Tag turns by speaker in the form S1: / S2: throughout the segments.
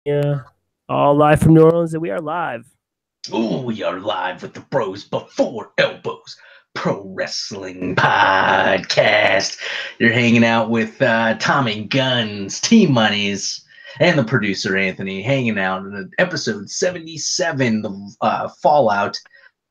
S1: Yeah, all live from New Orleans, and we are live.
S2: Oh, we are live with the Bros Before Elbows Pro Wrestling Podcast. You're hanging out with Tommy Guns, Team Monies, and the producer Anthony, hanging out in episode 77, the fallout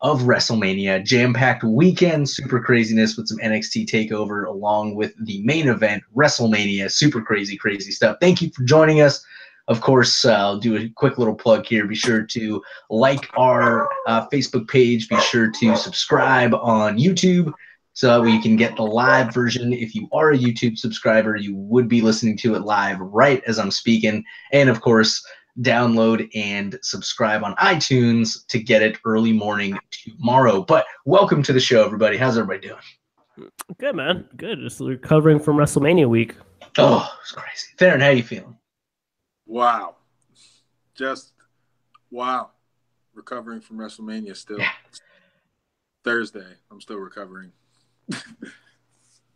S2: of WrestleMania. Jam-packed weekend, super craziness with some NXT TakeOver, along with the main event, WrestleMania. Super crazy stuff. Thank you for joining us. Of course, I'll do a quick little plug here. Be sure to like our Facebook page. Be sure to subscribe on YouTube so that you can get the live version. If you are a YouTube subscriber, you would be listening to it live right as I'm speaking. And, of course, download and subscribe on iTunes to get it early morning tomorrow. But welcome to the show, everybody. How's everybody doing?
S1: Good, man. Good. Just recovering from WrestleMania week.
S2: Oh, it's crazy. Theron, how you feeling?
S3: Wow. Just wow. Recovering from WrestleMania still. Yeah. Thursday. I'm still recovering.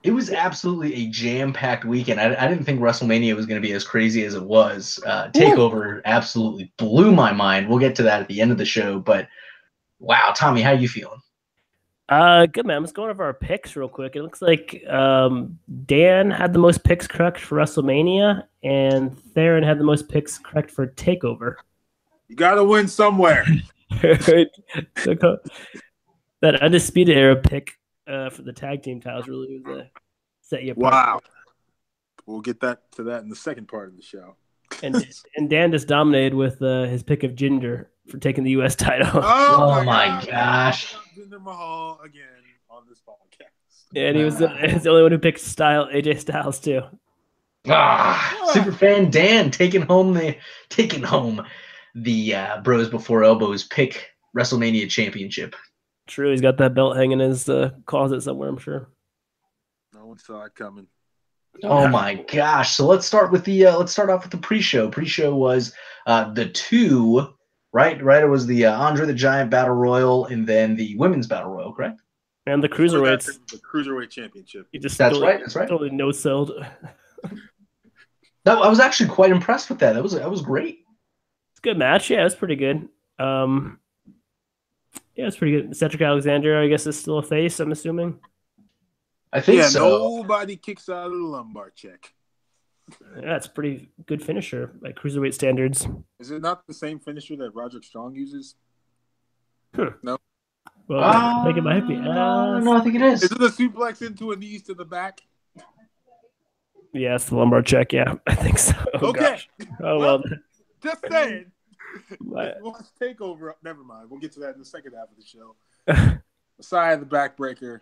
S2: It was absolutely a jam-packed weekend. I didn't think WrestleMania was going to be as crazy as it was. TakeOver absolutely blew my mind. We'll get to that at the end of the show. But, wow, Tommy, how you feeling?
S1: Good, man. Let's go over our picks real quick. It looks like Dan had the most picks correct for WrestleMania, and Theron had the most picks correct for TakeOver.
S3: You got to win somewhere.
S1: That Undisputed Era pick for the tag team titles really was set you apart.
S3: Wow. We'll get to that in the second part of the show.
S1: And Dan just dominated with his pick of Ginger for taking the U.S. title.
S2: Oh my gosh.
S3: Jinder Mahal again on this podcast.
S1: And he was the only one who picked AJ Styles too.
S2: Super fan Dan taking home the Bros Before Elbows pick WrestleMania championship.
S1: True, he's got that belt hanging in his closet somewhere, I'm sure.
S3: No one saw it coming.
S2: Oh my gosh! So let's start off with the pre-show. Pre-show was the two, right? Right. It was the Andre the Giant Battle Royal, and then the Women's Battle Royal, correct?
S1: And the Cruiserweights.
S3: The Cruiserweight Championship.
S2: That's right.
S1: Totally no-sold.
S2: I was actually quite impressed with that. That was great.
S1: It's a good match. Yeah, it was pretty good. Yeah, it's pretty good. Cedric Alexander, I guess, is still a face, I'm assuming.
S2: I think so.
S3: Nobody kicks out of the lumbar check.
S1: Yeah, it's a pretty good finisher by cruiserweight standards.
S3: Is it not the same finisher that Roderick Strong uses? No.
S1: Well, I think it might be.
S2: No, I think it is.
S3: Is it a suplex into a knees to the back?
S1: Yeah, it's the lumbar check. Yeah, I think so.
S3: Okay.
S1: Gosh. Oh, well.
S3: Just saying. Watch TakeOver. Never mind. We'll get to that in the second half of the show. Aside the backbreaker.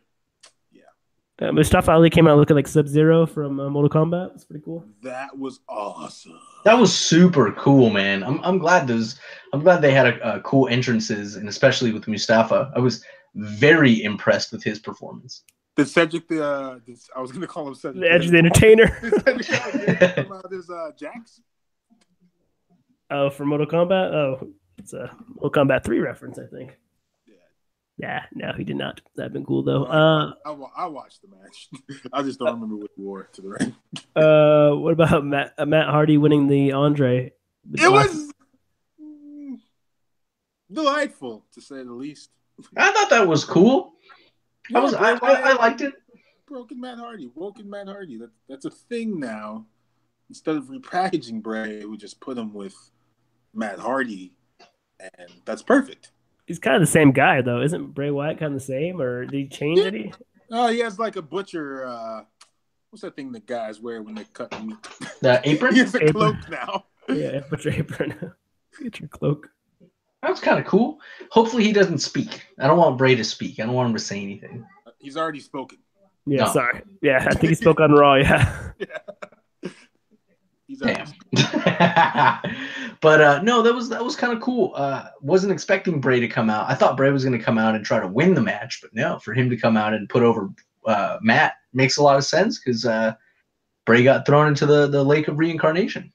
S1: Mustafa Ali came out looking like Sub-Zero from Mortal Kombat. It's pretty cool.
S3: That was awesome.
S2: That was super cool, man. I'm glad they had a cool entrances, and especially with Mustafa. I was very impressed with his performance.
S3: Did Cedric I was going to call him Cedric.
S1: The Edge of the Entertainer.
S3: There's Jax.
S1: Oh, for Mortal Kombat? Oh, it's a Mortal Kombat 3 reference, I think. Yeah, no, he did not. That'd been cool though.
S3: I watched the match. I just don't remember what he wore to the ring.
S1: What about Matt Hardy winning the Andre?
S3: It was delightful, to say the least.
S2: I thought that was cool.
S3: Yeah,
S2: I liked it.
S3: Woken Matt Hardy. That's a thing now. Instead of repackaging Bray, we just put him with Matt Hardy, and that's perfect.
S1: He's kind of the same guy, though. Isn't Bray Wyatt kind of the same, or did he change it?
S3: Oh, he has like a butcher. What's that thing the guys wear when they cut the meat?
S2: The apron?
S3: He has a cloak now.
S1: Yeah, butcher apron. Get your cloak.
S2: That's kind of cool. Hopefully he doesn't speak. I don't want Bray to speak. I don't want him to say anything.
S3: He's already spoken.
S1: Yeah, no. Sorry. Yeah, I think he spoke on Raw, yeah.
S2: Damn. But no, that was kind of cool. Wasn't expecting Bray to come out. I thought Bray was going to come out and try to win the match, but no, for him to come out and put over Matt makes a lot of sense because Bray got thrown into the lake of reincarnation.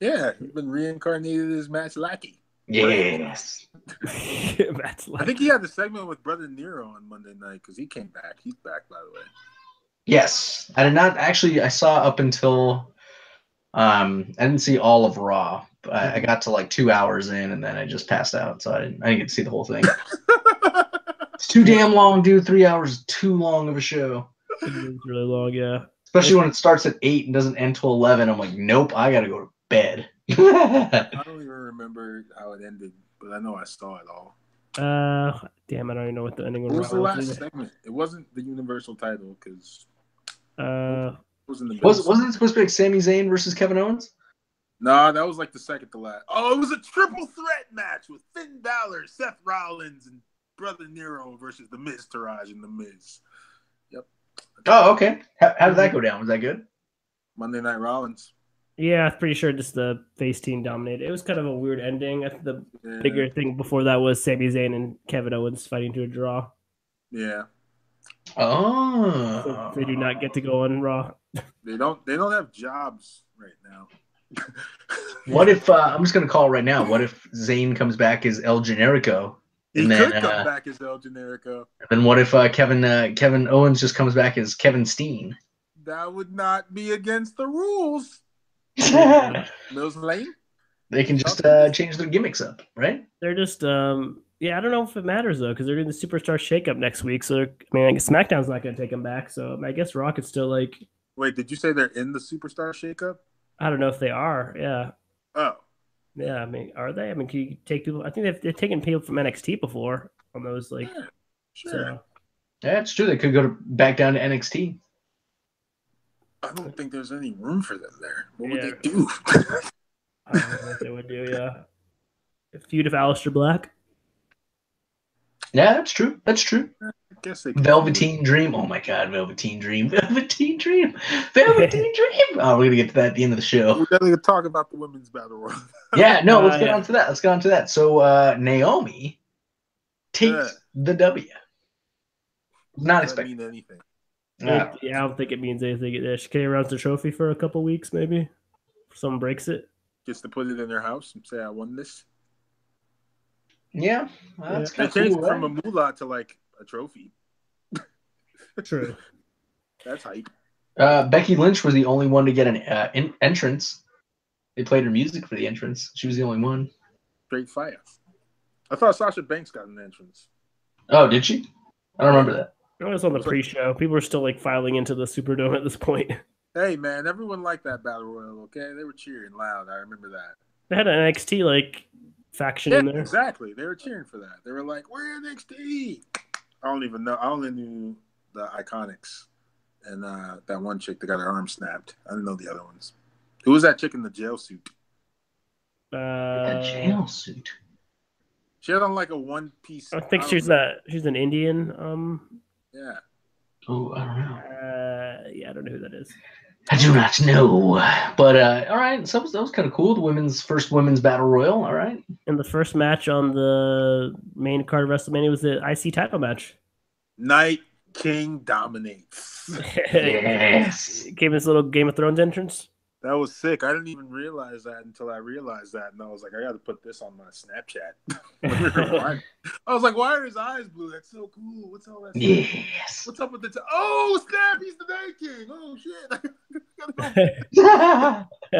S3: Yeah, he's been reincarnated as Matt's lackey.
S2: Yes.
S3: I think he had the segment with Brother Nero on Monday night because he came back. He's back, by the way.
S2: Yes. I did not actually. I saw up until I didn't see all of Raw. I got to like 2 hours in, and then I just passed out, so I didn't get to see the whole thing. It's too damn long, dude. 3 hours is too long of a show.
S1: It's really long, yeah.
S2: Especially when it starts at 8 and doesn't end till 11. I'm like, nope, I gotta go to bed.
S3: I don't even remember how it ended, but I know I saw it all.
S1: Damn, I don't even know what the ending was.
S3: What was the last segment? It wasn't the Universal title because wasn't it
S2: supposed to be like Sami Zayn versus Kevin Owens?
S3: No, that was like the second to last. Oh, it was a triple threat match with Finn Balor, Seth Rollins, and Brother Nero versus The Miz, Taraj, and The Miz. Yep.
S2: Oh, okay. How did that go down? Was that good?
S3: Monday Night Rollins.
S1: Yeah, I'm pretty sure just the face team dominated. It was kind of a weird ending. I think the bigger thing before that was Sami Zayn and Kevin Owens fighting to a draw.
S3: Yeah.
S2: Oh.
S1: So they do not get to go on Raw.
S3: They don't have jobs right now.
S2: What if I'm just gonna call it right now? What if Zayn comes back as El Generico?
S3: He could come back as El Generico.
S2: And then what if Kevin Owens just comes back as Kevin Steen?
S3: That would not be against the rules. Mills Lane?
S2: They can just change their gimmicks up, right?
S1: They're just yeah, I don't know if it matters though, because they're doing the Superstar Shakeup next week. So I mean, I guess SmackDown's not going to take them back. So I guess Raw could still like.
S3: Wait, did you say they're in the Superstar Shakeup?
S1: I don't know if they are. Yeah.
S3: Oh.
S1: Yeah, I mean, are they? I mean, can you take people? I think they've taken people from NXT before on those like.
S3: Yeah, sure.
S1: So.
S2: Yeah, it's true. They could go back down to NXT.
S3: I don't think there's any room for them there. What would they do?
S1: I don't know what they would do. Yeah. A feud of Aleister Black.
S2: Yeah, that's true. That's true.
S3: I guess they can.
S2: Velveteen Dream. Oh my God, Velveteen Dream. Velveteen Dream. Velveteen Dream. Oh, we're gonna get to that at the end of the show.
S3: We're gonna talk about the women's battle royal.
S2: Yeah, no, let's get on to that. Let's get on to that. So Naomi takes the W. Not expecting
S3: anything.
S1: Yeah, I don't think it means anything. She carry around the trophy for a couple weeks, maybe. If someone breaks it.
S3: Just to put it in their house and say, I won this.
S2: Yeah. That's
S3: they changed it from a moolah to like a trophy.
S1: True.
S3: That's hype.
S2: Becky Lynch was the only one to get an entrance. They played her music for the entrance. She was the only one.
S3: Straight fire. I thought Sasha Banks got an entrance.
S2: Oh, did she? I don't remember that.
S1: It was on the pre-show. People were still like filing into the Superdome at this point.
S3: Hey man, everyone liked that battle royal. Okay, they were cheering loud. I remember that.
S1: They had an NXT like faction in there.
S3: Exactly. They were cheering for that. They were like, "We're NXT." I don't even know. I only knew the Iconics and that one chick that got her arm snapped. I didn't know the other ones. Who was that chick in the jail suit?
S2: The jail suit.
S3: She had on like a one piece.
S1: I think she's an Indian.
S3: Yeah.
S2: Oh, I don't know.
S1: Yeah, I don't know who that is.
S2: I do not know. But all right, so that was kind of cool. The first women's battle royal. All right.
S1: And the first match on the main card of WrestleMania was the IC title match.
S3: Night King dominates.
S2: Yes.
S1: Gave this little Game of Thrones entrance.
S3: That was sick. I didn't even realize that until I realized that, and I was like, I got to put this on my Snapchat. I was like, why are his eyes blue? That's so cool. What's all that?
S2: Yes.
S3: What's up with the? Oh snap! He's the Night King. Oh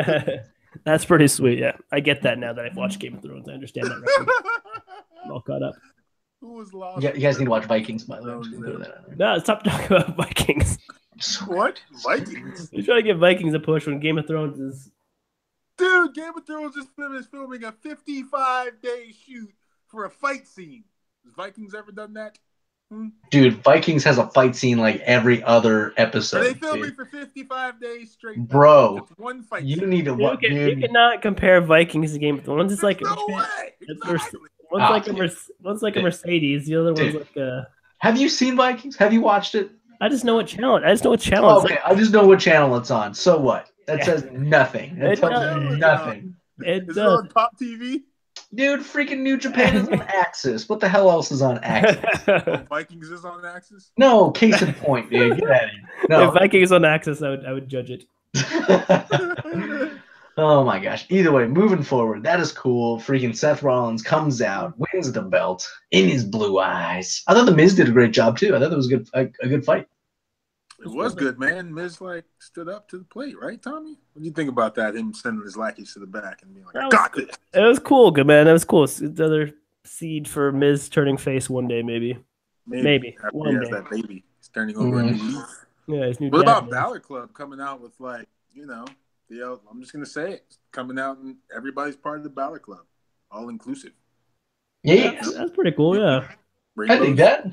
S3: shit!
S1: That's pretty sweet. Yeah, I get that now that I've watched Game of Thrones. I understand that. I'm all caught up.
S3: Who was lost?
S2: You guys need to watch Vikings, by the way.
S1: No, stop talking about Vikings.
S3: What? Vikings?
S1: You're trying to give Vikings a push when Game of Thrones is...
S3: Dude, Game of Thrones is filming a 55-day shoot for a fight scene. Has Vikings ever done that?
S2: Dude, Vikings has a fight scene like every other episode.
S3: Are they filming for 55 days straight?
S2: Bro,
S3: it's one fight
S2: you
S3: scene.
S2: need to watch.
S1: You cannot compare Vikings to Game of Thrones. It's like...
S3: No way! Exactly.
S1: One's like a Mercedes. The other one's like a...
S2: Have you seen Vikings? Have you watched it?
S1: I just know what channel. It's
S2: okay, I just know what channel it's on. So what? That says nothing. That tells you nothing.
S3: Is it on Pop TV?
S2: Dude, freaking New Japan is on Axis. What the hell else is on Axis?
S3: Vikings is on Axis?
S2: No, case in point, dude. Get out of here. No.
S1: If Vikings on Axis, I would judge it.
S2: Oh my gosh. Either way, moving forward, that is cool. Freaking Seth Rollins comes out, wins the belt in his blue eyes. I thought The Miz did a great job too. I thought that was a good fight.
S3: It was good, man. Miz like stood up to the plate, right, Tommy? What do you think about that? Him sending his lackeys to the back and being like, "I got this."
S1: It was cool, good man. That was cool. It's another seed for Miz turning face one day, maybe. Maybe. One day.
S3: That baby. He's turning over a new leaf.
S1: Yeah, his new.
S3: What about Balor Club coming out with like, I'm just gonna say it, coming out and everybody's part of the Balor Club, all inclusive.
S2: Yeah,
S1: that's pretty cool. Yeah,
S2: I think that.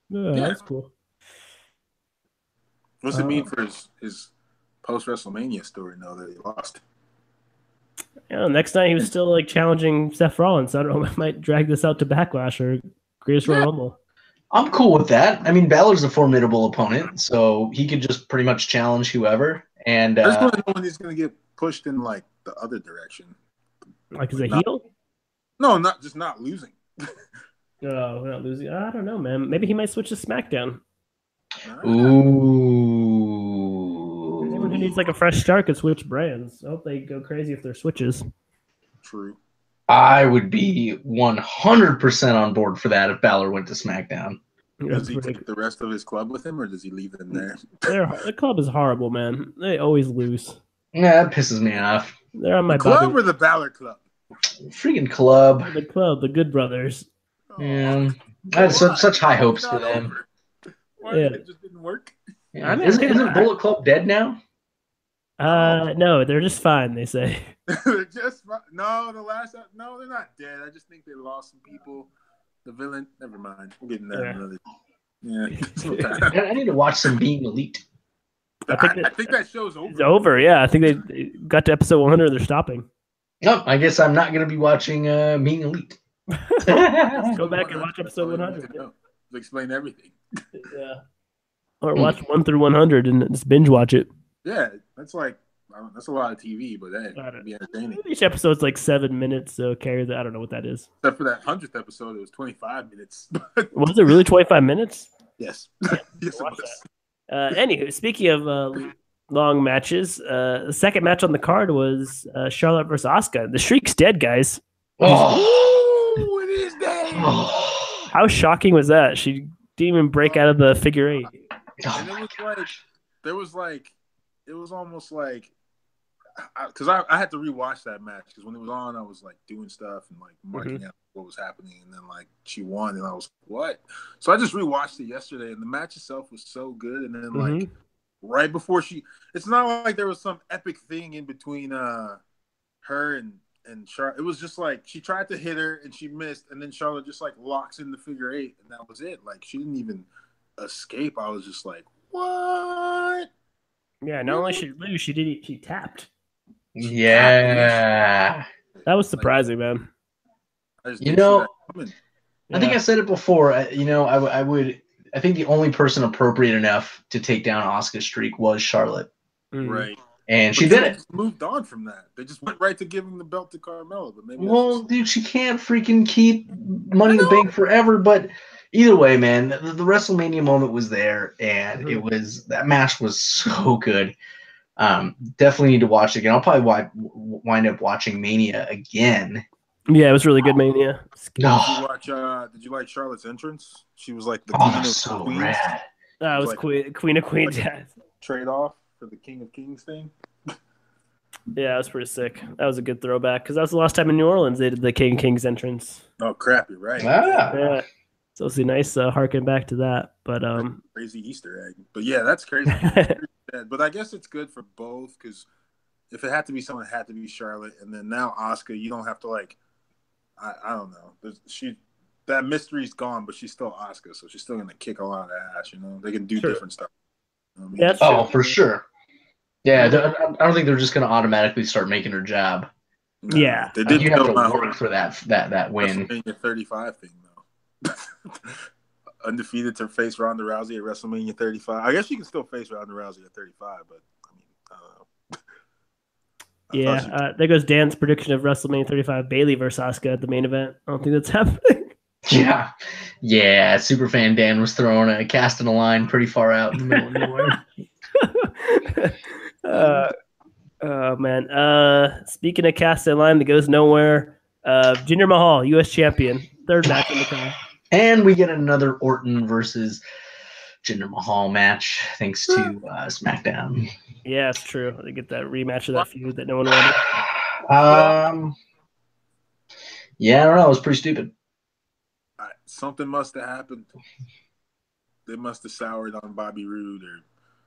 S1: Yeah, that's cool.
S3: What's it mean for his post WrestleMania story now that he lost?
S1: Yeah, next night he was still like challenging Seth Rollins. I don't know, I might drag this out to Backlash or Greatest Royal Rumble.
S2: I'm cool with that. I mean, Balor's a formidable opponent, so he could just pretty much challenge whoever. And
S3: I just want to know when he's going to get pushed in like the other direction.
S1: Like as a heel?
S3: No, not losing.
S1: No, not losing. I don't know, man. Maybe he might switch to SmackDown.
S2: Ooh.
S1: Anyone who needs like a fresh start could switch brands. I hope they go crazy if they're switches.
S3: True.
S2: I would be 100% on board for that if Balor went to SmackDown.
S3: Does he take the rest of his club with him, or does he leave them there?
S1: The club is horrible, man. They always lose.
S2: Yeah, that pisses me off.
S1: They're on my
S3: club or the Balor Club?
S2: Freaking club.
S1: The club, the Good Brothers.
S2: Yeah, I had such high hopes for them.
S3: Why? It just didn't work.
S2: Yeah. Isn't Bullet Club dead now?
S1: No, they're just fine. They say.
S3: They're just fine. No, they're not dead. I just think they lost some people. The villain. Never mind. We're getting that another. Yeah.
S2: I need to watch some Being Elite.
S3: I think that show's over.
S1: It's over. Yeah, I think they got to episode 100. They're stopping.
S2: No, I guess I'm not going to be watching Being Elite.
S1: Go back and watch episode 100.
S3: Explain everything.
S1: Yeah. Or watch 1 through 100 and just binge watch it.
S3: Yeah, that's like that's a lot of TV, but hey, it'd be entertaining.
S1: Each episode's like 7 minutes, so carry that. I don't know what that is.
S3: Except for that 100th episode, it was 25 minutes.
S1: Was it really 25 minutes?
S3: Yes.
S1: Yeah,
S3: yes, it was.
S1: Anywho, speaking of long matches, the second match on the card was Charlotte versus Asuka. The streak's dead, guys.
S3: Oh, it is dead.
S1: How shocking was that? She didn't even break out of the figure 8.
S3: And it was almost like, because I had to rewatch that match because when it was on, I was like doing stuff and like marking out what was happening, and then like she won, and I was what? So I just rewatched it yesterday, and the match itself was so good, and then like right before it's not like there was some epic thing in between her and Charlotte. It was just like she tried to hit her and she missed, and then Charlotte just like locks in the figure 8, and that was it. Like she didn't even escape. I was just like, what?
S1: Yeah, not only she lose, she tapped.
S2: Yeah,
S1: that was surprising, man.
S2: I think I said it before. I think the only person appropriate enough to take down Asuka's streak was Charlotte.
S3: Right.
S2: And she did it.
S3: Moved on from that. They just went right to giving the belt to Carmella. But maybe
S2: dude, she can't freaking keep Money in the Bank forever. But either way, man, the WrestleMania moment was there, and that match was so good. Definitely need to watch it again. I'll probably wind up watching Mania again.
S1: Yeah, it was really good Mania.
S3: Did you like Charlotte's entrance? She was like the queen of
S2: so
S3: queens.
S2: rad.
S1: That was like, Queen of Queens.
S3: Like trade off for the King of Kings thing.
S1: Yeah, it was pretty sick. That was a good throwback because that was the last time in New Orleans they did the King of Kings entrance.
S3: Oh crap, you're right.
S1: Yeah. So it's nice harken back to that. But
S3: crazy Easter egg. But yeah, that's crazy. But I guess it's good for both because if it had to be someone, it had to be Charlotte, and then now Asuka, you don't have to like. I don't know. That mystery's gone, but she's still Asuka, so she's still gonna kick a lot of ass. You know, they can do different stuff. You know what I mean?
S1: Yeah,
S2: for sure. Yeah, I don't think they're just gonna automatically start making her jab.
S3: No,
S1: yeah,
S3: they did.
S2: You have to work for that win.
S3: WrestleMania 35 thing though. Undefeated to face Ronda Rousey at WrestleMania 35. I guess she can still face Ronda Rousey at 35, but I mean, I don't know.
S1: Yeah, there goes Dan's prediction of WrestleMania 35, Bayley versus Asuka at the main event. I don't think that's happening.
S2: Yeah. Superfan Dan was casting a line pretty far out in the middle of nowhere.
S1: Oh man. Speaking of casting a line that goes nowhere, Jinder Mahal, U.S. champion, third match in the card.
S2: And we get another Orton versus Jinder Mahal match thanks to SmackDown.
S1: Yeah, it's true. They get that rematch of that feud that no one wanted.
S2: Yeah, I don't know. It was pretty stupid.
S3: Something must have happened. They must have soured on Bobby Roode or.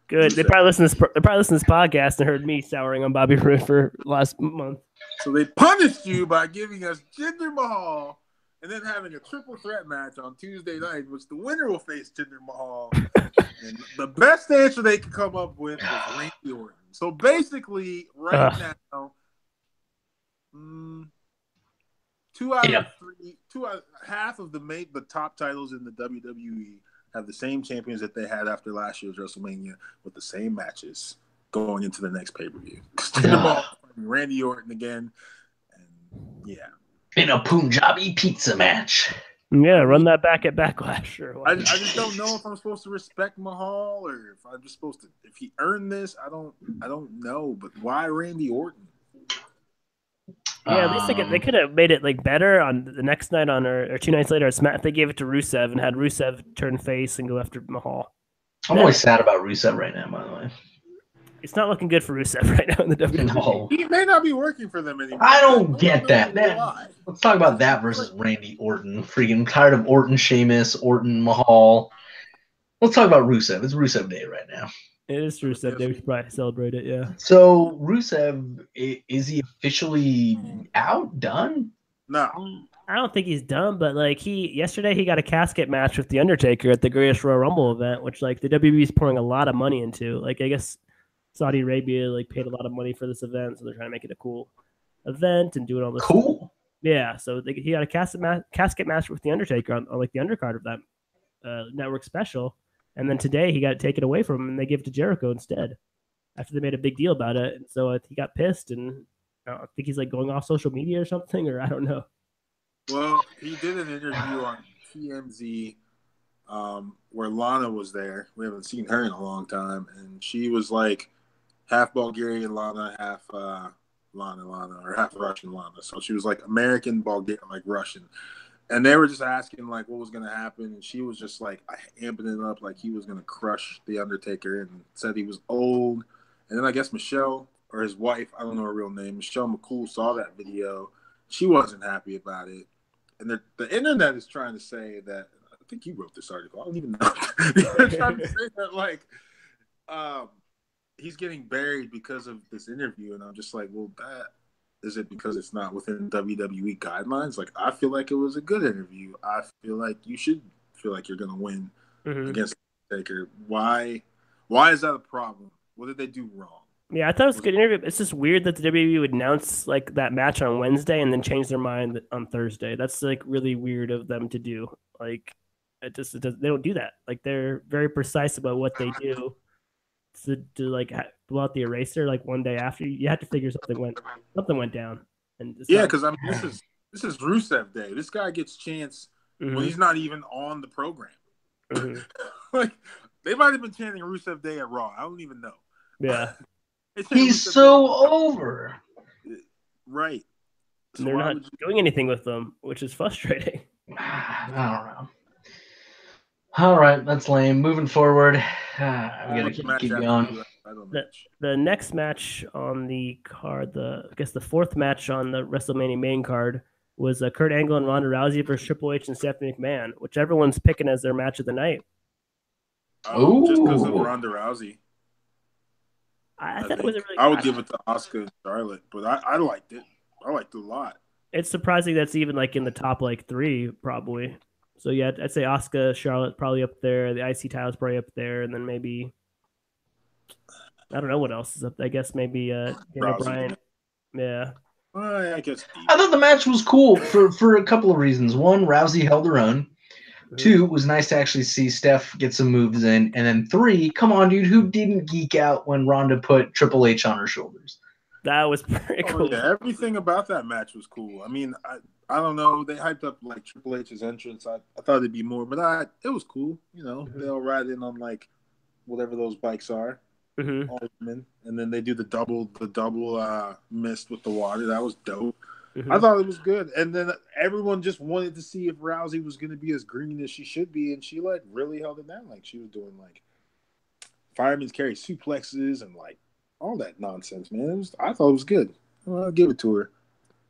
S1: Good. They probably listened to this podcast and heard me souring on Bobby Roode for last month.
S3: So they punished you by giving us Jinder Mahal and then having a triple threat match on Tuesday night, which the winner will face Jinder Mahal. And the best answer they could come up with was Randy Orton. So basically, right now, half of the top titles in the WWE have the same champions that they had after last year's WrestleMania with the same matches going into the next pay-per-view. Randy Orton again. And yeah.
S2: In a Punjabi pizza match.
S1: Yeah, run that back at Backlash.
S3: I just don't know if I'm supposed to respect Mahal or if I'm just supposed to, if he earned this, I don't know. But why Randy Orton?
S1: Yeah, at least they could have made it like better on the next night or 2 nights later. If they gave it to Rusev and had Rusev turn face and go after Mahal.
S2: I'm always sad about Rusev right now, by the way.
S1: It's not looking good for Rusev right now in the WWE.
S2: No.
S3: He may not be working for them anymore.
S2: I don't get that. Let's talk about that versus Randy Orton. Freaking tired of Orton, Sheamus, Orton, Mahal. Let's talk about Rusev. It's Rusev Day right now.
S1: It is Rusev Day. We should probably celebrate it, yeah.
S2: So, Rusev, is he officially out? Done?
S3: No.
S1: I don't think he's done, but like yesterday he got a casket match with The Undertaker at the Greatest Royal Rumble event, which like the WWE is pouring a lot of money into. Like I guess Saudi Arabia like paid a lot of money for this event, so they're trying to make it a cool event and doing all this.
S2: Cool.
S1: Stuff. Yeah, so he got a casket match with The Undertaker on like the undercard of that network special. And then today he got it taken away from him and they gave it to Jericho instead after they made a big deal about it. And so he got pissed and I think he's like going off social media or something, or I don't know.
S3: Well, he did an interview on TMZ where Lana was there. We haven't seen her in a long time. And she was like half Bulgarian Lana, half Lana, or half Russian Lana. So she was like American, Bulgarian, like Russian. And they were just asking, like, what was going to happen. And she was just, like, amping it up like he was going to crush The Undertaker and said he was old. And then I guess Michelle, or his wife, I don't know her real name, Michelle McCool, saw that video. She wasn't happy about it. And the internet is trying to say that, I think you wrote this article. I don't even know. They're trying to say that, like, he's getting buried because of this interview. And I'm just like, well, is it because it's not within WWE guidelines? Like, I feel like it was a good interview. I feel like you should feel like you're going to win against Taker. Why is that a problem? What did they do wrong?
S1: Yeah, I thought it was a good interview. It's just weird that the WWE would announce like that match on Wednesday and then change their mind on Thursday. That's like really weird of them to do. Like, they don't do that. Like, they're very precise about what they do. To like blow out the eraser like one day after, you had to figure something went down. And
S3: because I mean this is Rusev Day. This guy gets chance when he's not even on the program. Like they might have been chanting Rusev Day at Raw. I don't even know.
S1: Yeah,
S2: he's so over.
S3: Right.
S1: So they're not doing anything with them, which is frustrating.
S2: I don't know. All right, that's lame. Moving forward, we gotta keep going.
S1: The next match on the card, I guess the fourth match on the WrestleMania main card, was Kurt Angle and Ronda Rousey versus Triple H and Stephanie McMahon, which everyone's picking as their match of the night.
S3: Just because of Ronda Rousey.
S1: I thought it was a really.
S3: I would give it to Asuka and Charlotte, but I liked it. I liked it a lot.
S1: It's surprising that's even like in the top like 3 probably. So yeah, I'd say Asuka, Charlotte probably up there. The IC title's probably up there, and then maybe I don't know what else is up there. I guess maybe Bryan. Yeah.
S3: I guess.
S2: I thought the match was cool for a couple of reasons. One, Rousey held her own. 2, it was nice to actually see Steph get some moves in. And then 3, come on, dude, who didn't geek out when Ronda put Triple H on her shoulders?
S1: That was pretty cool.
S3: Yeah, everything about that match was cool. I mean, I don't know. They hyped up like Triple H's entrance. I thought it'd be more, but it was cool. You know, they all ride in on like whatever those bikes are, all women, and then they do the double mist with the water. That was dope. I thought it was good, and then everyone just wanted to see if Rousey was going to be as green as she should be, and she like really held it down. Like she was doing like fireman's carry suplexes and like all that nonsense, man. I thought it was good. Well, I'll give it to her.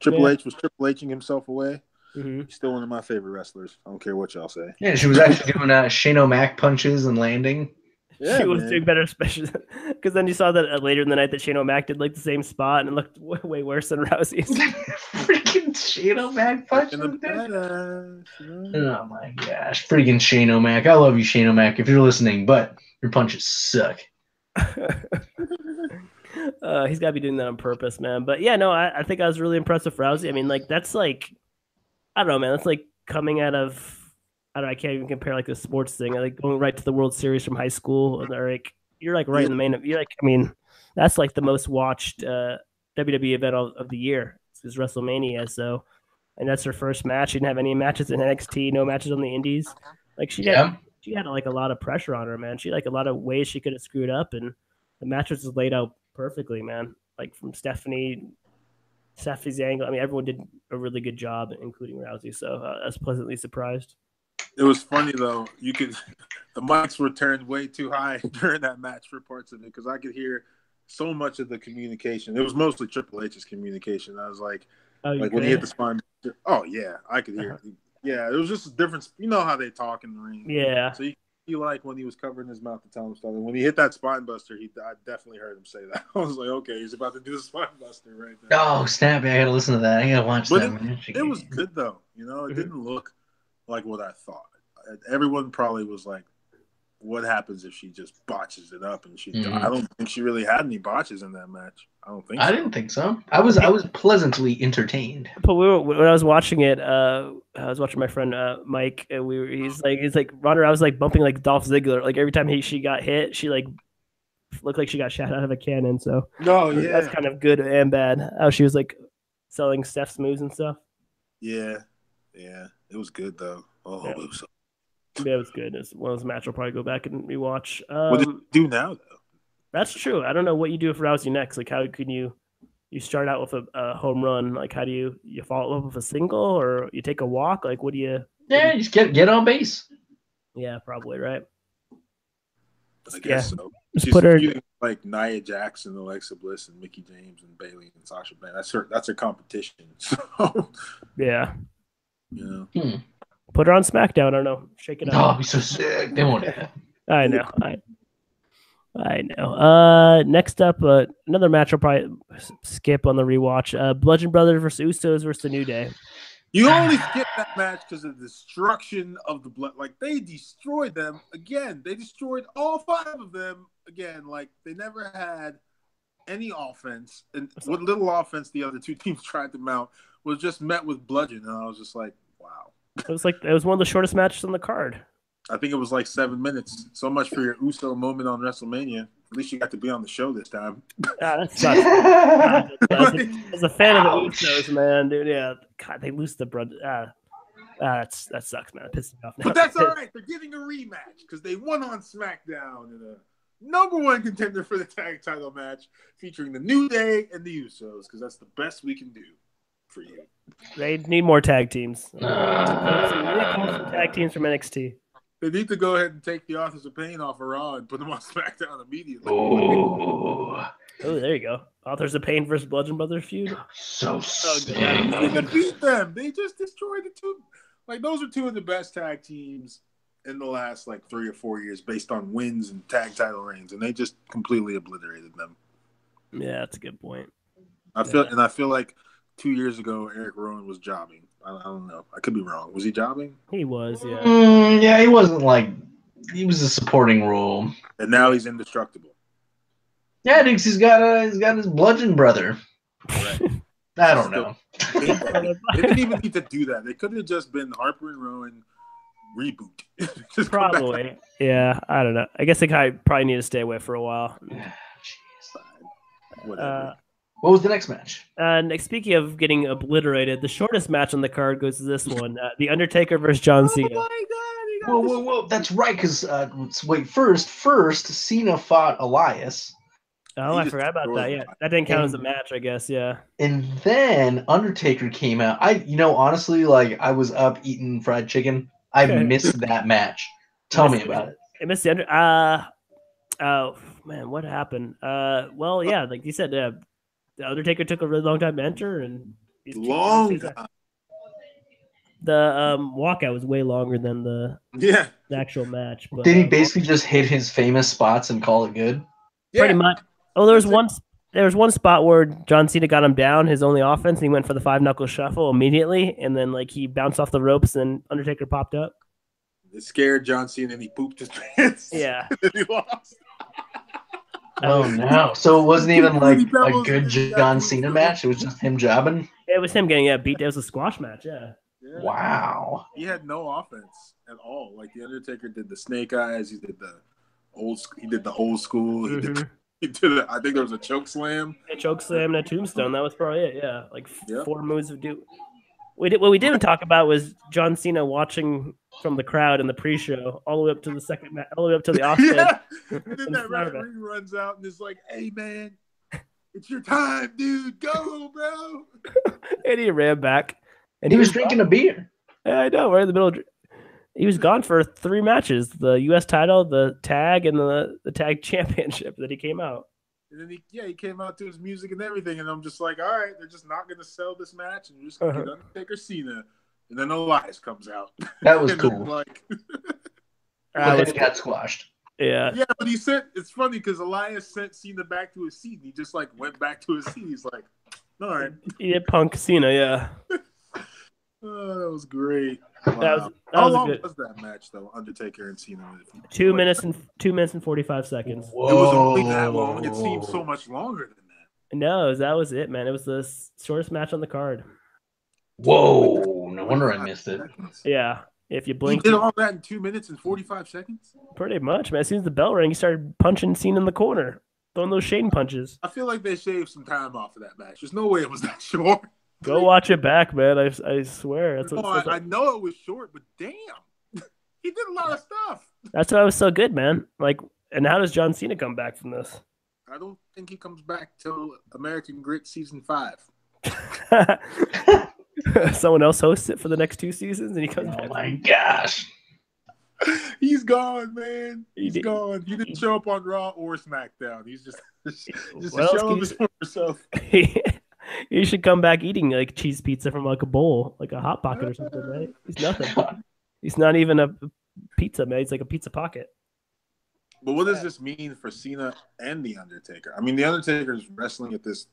S3: Triple H was Triple Hing himself away. He's still one of my favorite wrestlers. I don't care what y'all say.
S2: Yeah, she was actually doing Shane O'Mac punches and landing.
S1: Yeah, she was doing better, especially because then you saw that later in the night that Shane O'Mac did like the same spot and it looked way worse than Rousey's.
S2: Freaking Shane O'Mac punches. Oh my gosh, freaking Shane O'Mac! I love you, Shane O'Mac, if you're listening, but your punches suck.
S1: He's got to be doing that on purpose, man. But yeah, no, I think I was really impressed with Rousey. I mean, like that's like, I don't know, man. That's like coming out of. I can't even compare like the sports thing. I like going right to the World Series from high school, and they're like, you're like right in the main. You're like, I mean, that's like the most watched WWE event of the year. It's WrestleMania, so, and that's her first match. She didn't have any matches in NXT, no matches on the Indies. Like she had like a lot of pressure on her, man. She had, like a lot of ways she could have screwed up, and the match was laid out perfectly, man. Like from Stephanie's angle. I mean, everyone did a really good job, including Rousey. So I was pleasantly surprised.
S3: It was funny though. The mics were turned way too high during that match for parts of it because I could hear so much of the communication. It was mostly Triple H's communication. I was like, when he hit the spine. Oh yeah, I could hear. Yeah, it was just a difference. You know how they talk in the ring.
S1: Yeah.
S3: So you like when he was covering his mouth to tell him stuff, and when he hit that spine buster, I definitely heard him say that. I was like, okay, he's about to do the spine buster right there.
S2: Oh snap! I gotta listen to that. I gotta watch that.
S3: It was good though. You know, it didn't look like what I thought. Everyone probably was like, what happens if she just botches it up? And I don't think she really had any botches in that match. I
S2: didn't think so. I was pleasantly entertained.
S1: But when I was watching it, I was watching my friend Mike, and he's like Ronda Rousey was like bumping like Dolph Ziggler. Like every time she got hit, she like looked like she got shot out of a cannon. So that's kind of good and bad. How she was like selling Steph's moves and stuff.
S3: Yeah, it was good though. Oh, it was.
S1: Yeah, it was good. It's one of those matches I'll probably go back and rewatch.
S3: What did you do now, though?
S1: That's true. I don't know what you do with Rousey next. Like, how can you start out with a home run? Like, how do you follow up with a single or you take a walk? Like, what do you?
S2: Yeah, just get on base.
S1: Yeah, probably right.
S3: I guess so.
S1: Just
S3: She's
S1: put her
S3: like Nia Jackson, Alexa Bliss, and Mickie James, and Bayley and Sasha Banks. That's her competition. So
S1: yeah.
S2: Put
S1: her on SmackDown. I don't know. Shake it up.
S2: Oh, it'd be so sick. They won't have.
S1: I know. I know. Next up, another match I'll probably skip on the rewatch. Bludgeon Brothers versus Usos versus the New Day.
S3: You only skip that match because of the destruction of the blood. Like, they destroyed them again. They destroyed all 5 of them again. Like, they never had any offense. And what little offense the other 2 teams tried to mount was just met with bludgeon. And I was just like, wow.
S1: It was one of the shortest matches on the card.
S3: I think it was like 7 minutes. So much for your Uso moment on WrestleMania. At least you got to be on the show this time.
S1: That sucks. As a fan of the Usos, man, dude, yeah. God, they lose the brother. That sucks, man. It pisses me off now.
S3: But that's all right. They're getting a rematch because they won on SmackDown in a #1 contender for the tag title match featuring the New Day and the Usos because that's the best we can do for you.
S1: They need more tag teams. They need some tag teams from NXT.
S3: They need to go ahead and take the Authors of Pain off of Raw and put them on SmackDown immediately.
S2: Oh,
S1: there you go. Authors of Pain versus Bludgeon Brothers feud.
S2: So sick.
S3: They could beat them. They just destroyed the 2. Like, those are 2 of the best tag teams in the last, like, 3 or 4 years based on wins and tag title reigns, and they just completely obliterated them.
S1: Yeah, that's a good point.
S3: I feel like 2 years ago, Eric Rowan was jobbing. I don't know. I could be wrong. Was he jobbing?
S1: He was, yeah.
S2: Yeah, he wasn't like he was a supporting role.
S3: And now he's indestructible.
S2: Yeah, because he's got his bludgeon brother.
S3: Right.
S2: I don't know.
S3: They didn't even need to do that. They could have just been Harper and Rowan reboot.
S1: Probably. Yeah, I don't know. I guess they probably need to stay away for a while.
S3: Whatever.
S2: What was the next match?
S1: Speaking of getting obliterated, the shortest match on the card goes to this one: The Undertaker versus John Cena.
S3: Oh my God!
S2: Whoa! That's right. Because wait, first Cena fought Elias.
S1: Oh,
S3: He
S1: I
S3: just
S1: forgot about
S3: destroyed
S1: that.
S3: him.
S1: Yeah, that didn't count as a match, I guess. Yeah.
S2: And then Undertaker came out. Honestly, like I was up eating fried chicken. I missed that match. Tell me about it.
S1: I missed the under. Oh man, what happened? Well, yeah, like you said, the Undertaker took a really long time to enter, and
S3: Long time.
S1: The walkout was way longer than the
S3: Yeah.
S1: actual match. But,
S2: Did he basically just hit his famous spots and call it good?
S1: pretty
S3: Yeah.
S1: much. Oh, there was
S3: That's
S1: one spot where John Cena got him down, his only offense, and he went for the 5-knuckle shuffle immediately, and then like he bounced off the ropes, and Undertaker popped up.
S3: It scared John Cena and he pooped his pants.
S1: Yeah.
S3: And he lost.
S2: Oh no! So it wasn't even like a
S3: Pebbles
S2: good
S3: and he got
S2: John
S3: pooped
S2: Cena
S3: on.
S2: match. It was just him jobbing.
S1: It was him getting beat. It was a squash match. Yeah.
S3: Yeah.
S2: Wow.
S3: He had no offense at all. Like the Undertaker did the snake eyes. He did the old school.
S1: Mhm.
S3: He did I think there was a choke slam.
S1: A choke slam and a tombstone. That was probably it. Yeah, like
S3: Yep.
S1: 4 moves of do. What we didn't talk about was John Cena watching from the crowd in the pre-show all the way up to the second match, all the way up to the Austin.
S3: Yeah. And then that referee runs out and is like, "Hey man, it's your time, dude. Go, bro."
S1: And he ran back. And
S2: He was drinking a beer.
S1: Yeah, I know. We're in the middle. He was gone for 3 matches: the U.S. title, the tag, and the tag championship. That he came out.
S3: And then he came out to his music and everything, and I'm just like, all right, they're just not gonna sell this match, and you're just gonna get Undertaker Cena, and then Elias comes out.
S2: That was
S3: And
S2: cool.
S3: then, like,
S2: But then he got squashed.
S1: Yeah.
S3: yeah, but he sent. It's funny because Elias sent Cena back to his seat, and he just like went back to his seat. He's like, all right.
S1: He did Punk Cena. Yeah.
S3: Oh, that was great.
S1: That
S3: Wow.
S1: was
S3: How
S1: a
S3: long
S1: good-
S3: was that match though? Undertaker and Cena.
S1: 2 minutes and 45 seconds.
S3: It wasn't really that long. It seemed so much longer than that.
S1: No, that was it, man. It was the shortest match on the card.
S2: Whoa! No wonder I missed it.
S1: Yeah. If you
S3: He
S1: blink,
S3: did all that in 2 minutes and 45 seconds.
S1: pretty much, man. As soon as the bell rang, he started punching Cena in the corner, throwing those shading punches.
S3: I feel like they shaved some time off of that match. There's no way it was that short.
S1: Go watch it back, man. I swear. That's what,
S3: No, I know it was short, but damn, he did a lot of stuff.
S1: that's why it was so good, man. Like, and how does John Cena come back from this?
S3: I don't think he comes back till American Grit season 5.
S1: Someone else hosts it for the next 2 seasons, and he comes
S2: Oh
S1: back.
S2: my gosh!
S3: He's gone, man. He's
S1: did-
S3: gone. He didn't show up on Raw or SmackDown. He's just
S1: What
S3: a
S1: else
S3: shell
S1: can
S3: of his former self.
S1: He should come back eating like cheese pizza from like a bowl, like a hot pocket or something, right? He's nothing. He's not even a pizza, man. He's like a pizza pocket.
S3: But what does this mean for Cena and The Undertaker? I mean, The Undertaker is wrestling at this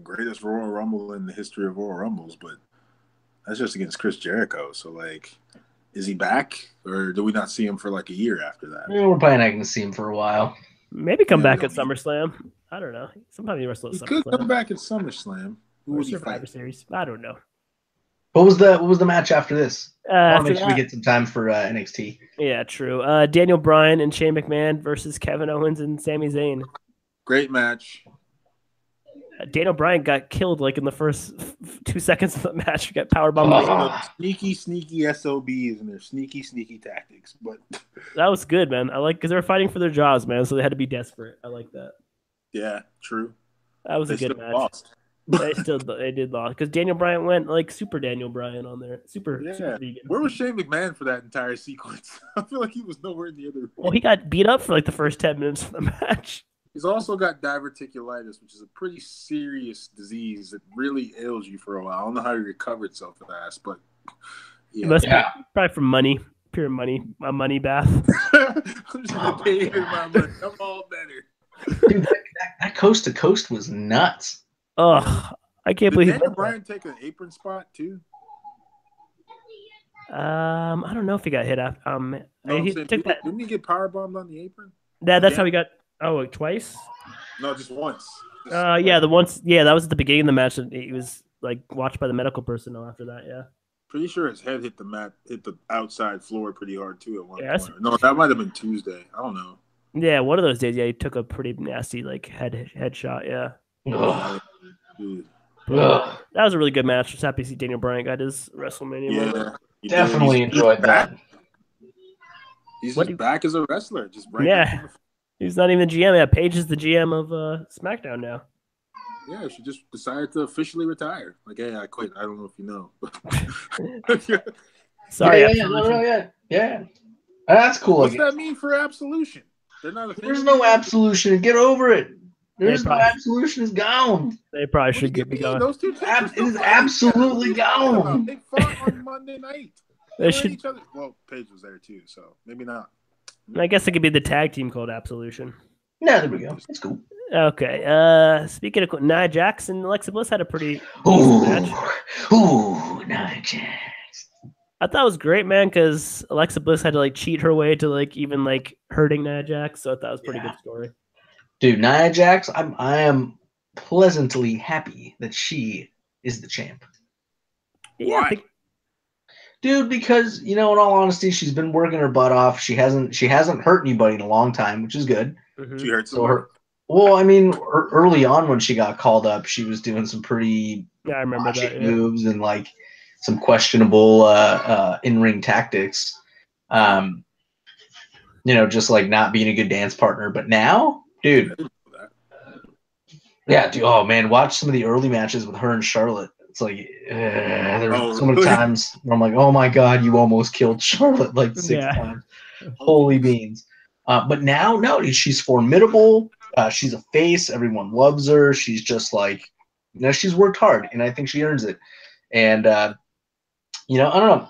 S3: greatest Royal Rumble in the history of Royal Rumbles, but that's just against Chris Jericho. So, like, is he back, or do we not see him for like a year after that?
S2: Yeah, we're probably not going to see him for a while.
S1: Maybe come
S3: Yeah,
S1: back at SummerSlam. I don't know. Sometimes he wrestles
S3: He
S1: at
S3: could
S1: SummerSlam.
S3: come back at SummerSlam. Who
S1: Or
S3: would he
S1: Survivor
S3: fight?
S1: Series. I don't know.
S2: What was the match after this? I want to
S1: After
S2: make sure we
S1: that-
S2: get some time for NXT.
S1: Yeah, true. Daniel Bryan and Shane McMahon versus Kevin Owens and Sami Zayn.
S3: Great match.
S1: Daniel Bryan got killed like in the first 2 seconds of the match. He got powerbombed.
S3: Sneaky SOBs and their sneaky tactics. But
S1: That was good, man. I like because they were fighting for their jobs, man. So they had to be desperate. I like that.
S3: yeah, true.
S1: That was
S3: They
S1: a good
S3: still
S1: match.
S3: lost.
S1: They did lose because Daniel Bryan went like super Daniel Bryan on there. Super
S3: Yeah.
S1: vegan.
S3: Where was Shane McMahon for that entire sequence? I feel like he was nowhere in the other room.
S1: Well, he got beat up for like the first 10 minutes of the match.
S3: He's also got diverticulitis, which is a pretty serious disease that really ails you for a while. I don't know how he recovered so fast, but
S1: It
S3: yeah.
S1: must
S2: Yeah.
S1: be probably from money, pure money, a money bath.
S3: I'm just gonna pay him my money. I'm all better.
S2: Dude, that coast to coast was nuts.
S1: Ugh, I can't
S3: Did
S1: believe.
S3: Daniel Bryan take an apron spot too?
S1: I don't know if he got hit.
S3: No, I'm
S1: He
S3: saying,
S1: took that.
S3: didn't he get powerbombed on the apron?
S1: That's how he got. Oh, like twice.
S3: No, just once.
S1: Yeah, the once. Yeah, that was at the beginning of the match. And he was like watched by the medical personnel after that. Yeah.
S3: Pretty sure his head hit the outside floor pretty hard too at one
S1: Yeah, that's-
S3: point. No, that might have been Tuesday. I don't know.
S1: Yeah, one of those days. Yeah, he took a pretty nasty like head shot. Yeah.
S2: Ugh.
S3: Dude.
S2: Ugh.
S1: That was a really good match. Just happy to see Daniel Bryan got his WrestleMania. moment.
S3: Yeah, he
S2: Definitely
S3: did.
S2: enjoyed that.
S3: He's
S1: What
S3: just
S1: do-
S3: back as a wrestler. Just right
S1: Yeah.
S3: back in the
S1: He's not even GM. Yeah, Paige is the GM of SmackDown now.
S3: Yeah, she just decided to officially retire. Like, hey, I quit. I don't know if you know.
S1: Sorry,
S2: Yeah. That's cool.
S3: What's that mean for Absolution? They're not a thing.
S2: There's no Absolution. Get over it. There's no
S1: probably-
S2: Absolution. Is gone.
S1: They probably
S3: What
S1: should
S3: do you
S1: be
S3: mean?
S1: gone.
S3: Those two chicks are
S2: It
S3: still
S2: is
S3: fighting
S2: absolutely
S3: together. What are you talking
S2: gone.
S3: about? They fought on Monday night.
S1: They
S3: They
S1: should.
S3: each other. Well, Paige was there too, so maybe not.
S1: I guess it could be the tag team called Absolution.
S2: No, there we go. That's cool.
S1: Okay. Speaking of Nia Jax and Alexa Bliss had a pretty decent match.
S2: Nia Jax.
S1: I thought it was great, man, because Alexa Bliss had to like cheat her way to like even like hurting Nia Jax. So I thought it was a pretty good story.
S2: Dude, Nia Jax, I am pleasantly happy that she is the champ.
S1: Yeah,
S3: Why?
S2: Dude, because in all honesty, she's been working her butt off. She hasn't hurt anybody in a long time, which is good.
S1: Mm-hmm.
S3: She hurt
S2: So
S3: someone.
S2: well, I mean, early on when she got called up, she was doing some pretty
S1: Yeah, I remember that. Yeah.
S2: moves and like some questionable in-ring tactics. Just like not being a good dance partner. But now, dude, yeah, dude. Oh man, watch some of the early matches with her and Charlotte. It's like there's so many times where I'm like, oh my god, you almost killed Charlotte like 6 times. Holy beans! But now, no, she's formidable. She's a face. Everyone loves her. She's just like, she's worked hard, and I think she earns it. And I don't know.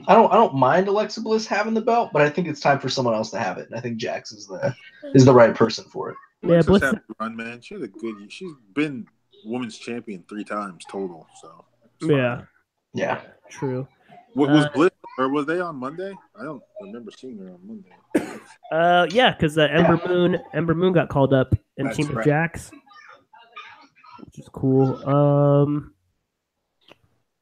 S2: I don't mind Alexa Bliss having the belt, but I think it's time for someone else to have it. And I think Jax is the right person for it.
S3: Yeah, Bliss had a run, man. She had a good. She's been women's champion 3 times total. So
S2: yeah,
S1: true.
S3: What was Bliss, or was they on Monday? I don't remember seeing her on Monday.
S1: Yeah, because Ember Moon got called up in Team of Jax, which is cool.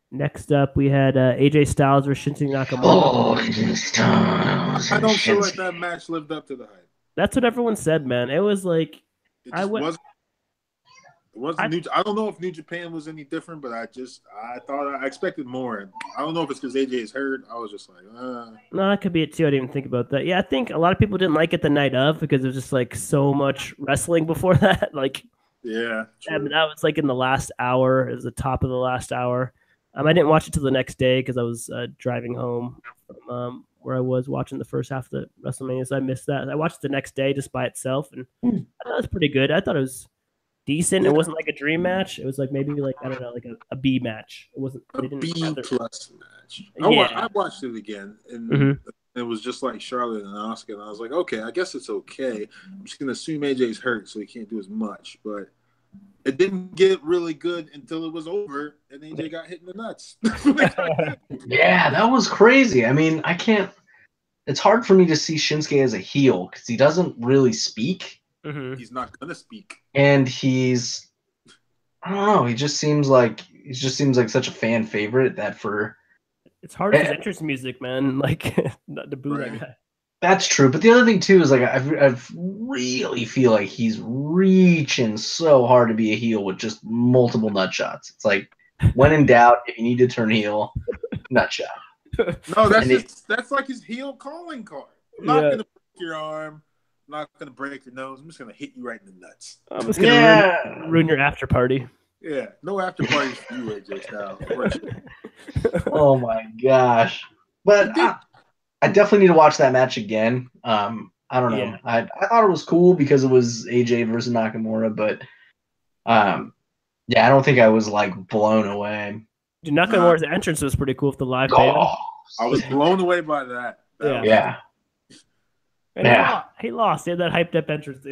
S1: Next up, we had AJ Styles versus Shinsuke Nakamura.
S2: AJ Styles.
S3: I don't feel like that match lived up to the hype.
S1: That's what everyone said, man. It was like
S3: It wasn't I don't know if New Japan was any different, but I thought I expected more. I don't know if it's because AJ is hurt. I was just like,
S1: No, that could be it too. I didn't even think about that. Yeah, I think a lot of people didn't like it the night of because there was just like so much wrestling before that. Like,
S3: yeah,
S1: I mean, that was like in the last hour. It was the top of the last hour. I didn't watch it till the next day because I was driving home from where I was watching the first half of the WrestleMania, so I missed that. I watched it the next day just by itself, and I thought it was pretty good. I thought it was decent. Yeah. It wasn't like a dream match. It was like maybe like, I don't know, like a B match. It wasn't
S3: a B plus match. I watched it again, and it was just like Charlotte and Asuka, and I was like, okay, I guess it's okay. I'm just gonna assume AJ's hurt, so he can't do as much, but it didn't get really good until it was over, and AJ got hit in the nuts.
S2: Yeah, that was crazy. I mean, I can't. It's hard for me to see Shinsuke as a heel because he doesn't really speak.
S3: He's not gonna speak,
S2: and I don't know. He just seems like such a fan favorite that
S1: it's hard for entrance music, man. Like not to boo that guy.
S2: That's true, but the other thing too is like I really feel like he's reaching so hard to be a heel with just multiple nut shots. It's like when in doubt, if you need to turn heel, nut shot.
S3: No, that's like his heel calling card. I'm not gonna break your arm. I'm not gonna break your nose. I'm just gonna hit you right in the nuts.
S1: I'm just gonna ruin your after party.
S3: Yeah, no after parties for you, AJ Styles.
S2: Oh my gosh! But I definitely need to watch that match again. I don't know. Yeah. I thought it was cool because it was AJ versus Nakamura, but I don't think I was like blown away.
S1: Dude, Nakamura's entrance was pretty cool with the live band.
S3: I was blown away by that.
S1: He lost. He had that hyped up entrance.